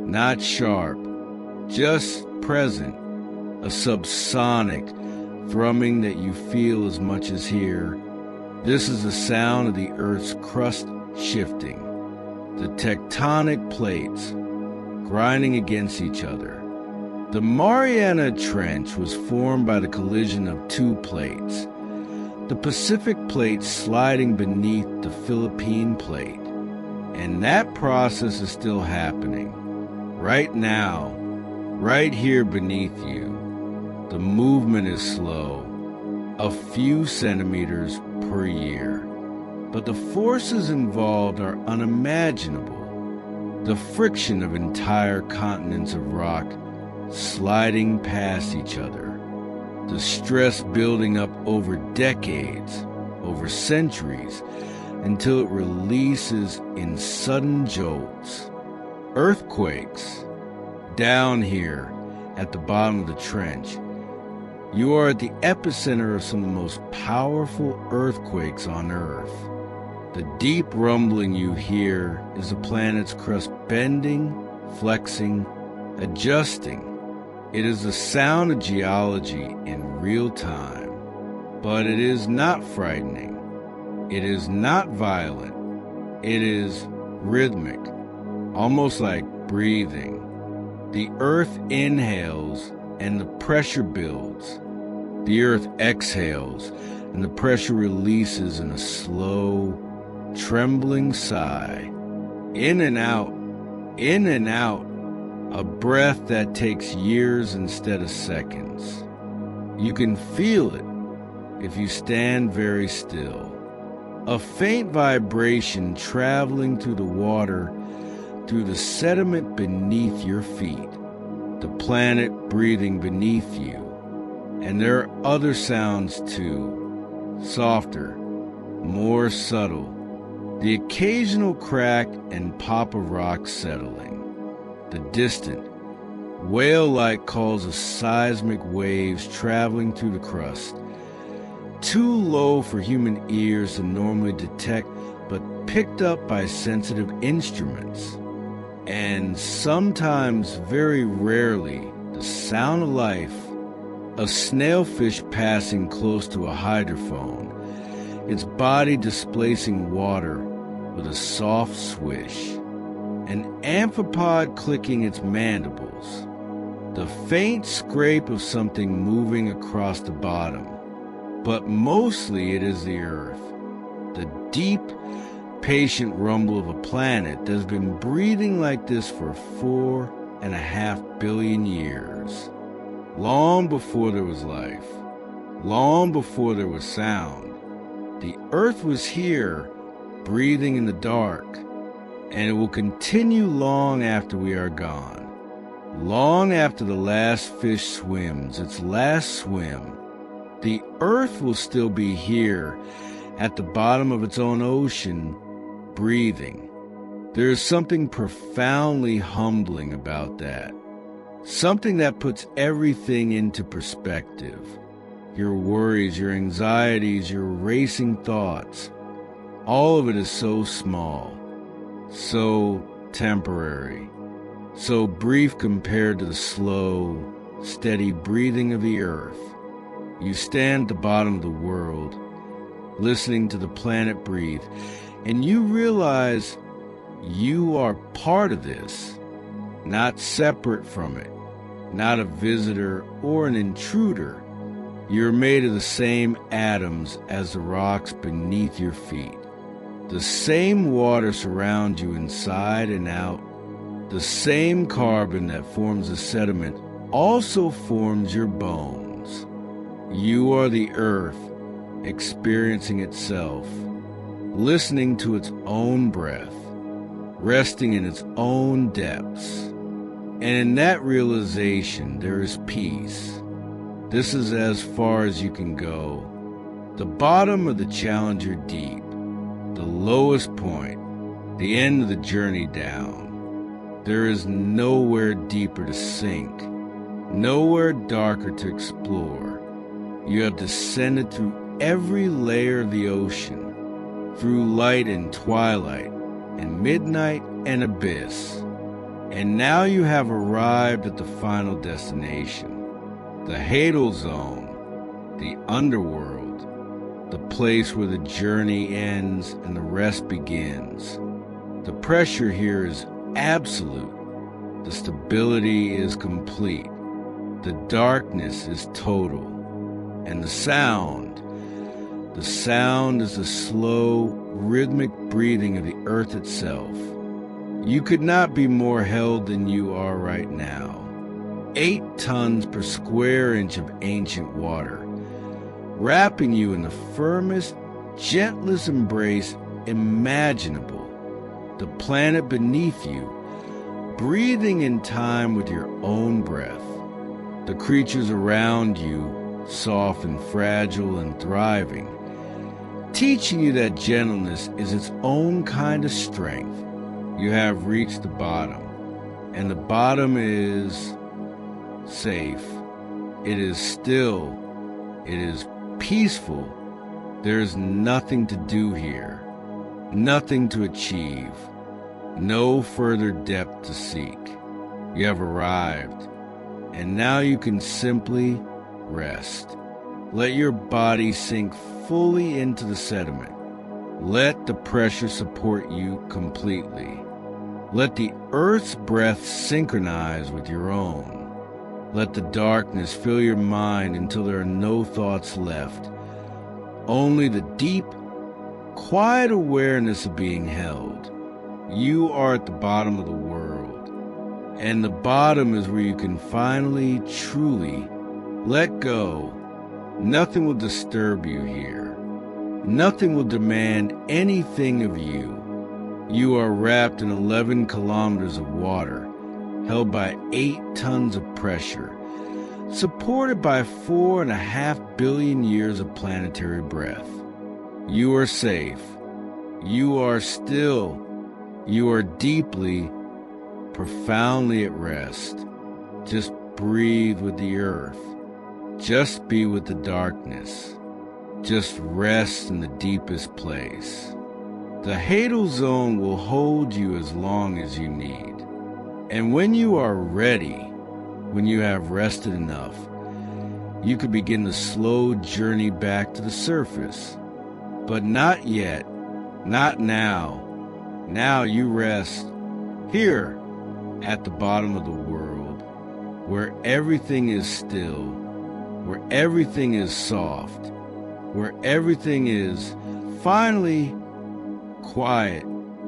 not sharp, just present, a subsonic thrumming that you feel as much as hear. This is the sound of the Earth's crust shifting, the tectonic plates grinding against each other. The Mariana Trench was formed by the collision of two plates, the Pacific Plate sliding beneath the Philippine Plate. And that process is still happening, right now, right here beneath you. The movement is slow, a few centimeters per year. But the forces involved are unimaginable. The friction of entire continents of rock sliding past each other. The stress building up over decades, over centuries, until it releases in sudden jolts. Earthquakes. Down here, at the bottom of the trench, you are at the epicenter of some of the most powerful earthquakes on Earth. The deep rumbling you hear is the planet's crust bending, flexing, adjusting. It is the sound of geology in real time. But it is not frightening. It is not violent. It is rhythmic, almost like breathing. The earth inhales and the pressure builds. The earth exhales and the pressure releases in a slow, trembling sigh. In and out, a breath that takes years instead of seconds. You can feel it if you stand very still. A faint vibration traveling through the water, through the sediment beneath your feet, the planet breathing beneath you. And there are other sounds too, softer, more subtle. The occasional crack and pop of rock settling. The distant, Whale-like calls of seismic waves traveling through the crust. Too low for human ears to normally detect, but picked up by sensitive instruments. And sometimes, very rarely, the sound of life, a snailfish passing close to a hydrophone, its body displacing water with a soft swish, an amphipod clicking its mandibles, the faint scrape of something moving across the bottom. But mostly it is the earth, the deep, patient rumble of a planet that has been breathing like this for 4.5 billion years. Long before there was life, long before there was sound, the earth was here, breathing in the dark, and it will continue long after we are gone. Long after the last fish swims its last swim, the earth will still be here at the bottom of its own ocean, breathing. There is something profoundly humbling about that. Something that puts everything into perspective. Your worries, your anxieties, your racing thoughts. All of it is so small, so temporary, so brief compared to the slow, steady breathing of the earth. You stand at the bottom of the world, listening to the planet breathe, and you realize you are part of this, not separate from it, not a visitor or an intruder. You're made of the same atoms as the rocks beneath your feet. The same water surrounds you inside and out. The same carbon that forms the sediment also forms your bones. You are the earth, experiencing itself, listening to its own breath, resting in its own depths. And in that realization, there is peace. This is as far as you can go. The bottom of the Challenger Deep, the lowest point, the end of the journey down. There is nowhere deeper to sink, nowhere darker to explore. You have descended through every layer of the ocean, through light and twilight, and midnight and abyss. And now you have arrived at the final destination, the Hadal Zone, the underworld, the place where the journey ends and the rest begins. The pressure here is absolute. The stability is complete. The darkness is total. And the sound is the slow, rhythmic breathing of the earth itself. You could not be more held than you are right now. 8 tons per square inch of ancient water, wrapping you in the firmest, gentlest embrace imaginable. The planet beneath you, breathing in time with your own breath. The creatures around you, soft and fragile and thriving, teaching you that gentleness is its own kind of strength. You have reached the bottom, and the bottom is safe. It is still. It is peaceful. There is nothing to do here, nothing to achieve, no further depth to seek. You have arrived, and now you can simply rest. Let your body sink fully into the sediment. Let the pressure support you completely. Let the earth's breath synchronize with your own. Let the darkness fill your mind until there are no thoughts left. Only the deep, quiet awareness of being held. You are at the bottom of the world. And the bottom is where you can finally, truly let go. Nothing will disturb you here. Nothing will demand anything of you. You are wrapped in 11 kilometers of water, held by 8 tons of pressure, supported by 4.5 billion years of planetary breath. You are safe. You are still. You are deeply, profoundly at rest. Just breathe with the earth. Just be with the darkness. Just rest in the deepest place. The Hadal Zone will hold you as long as you need. And when you are ready, when you have rested enough, you could begin the slow journey back to the surface. But not yet, not now. Now you rest here at the bottom of the world, where everything is still, where everything is soft, where everything is finally quiet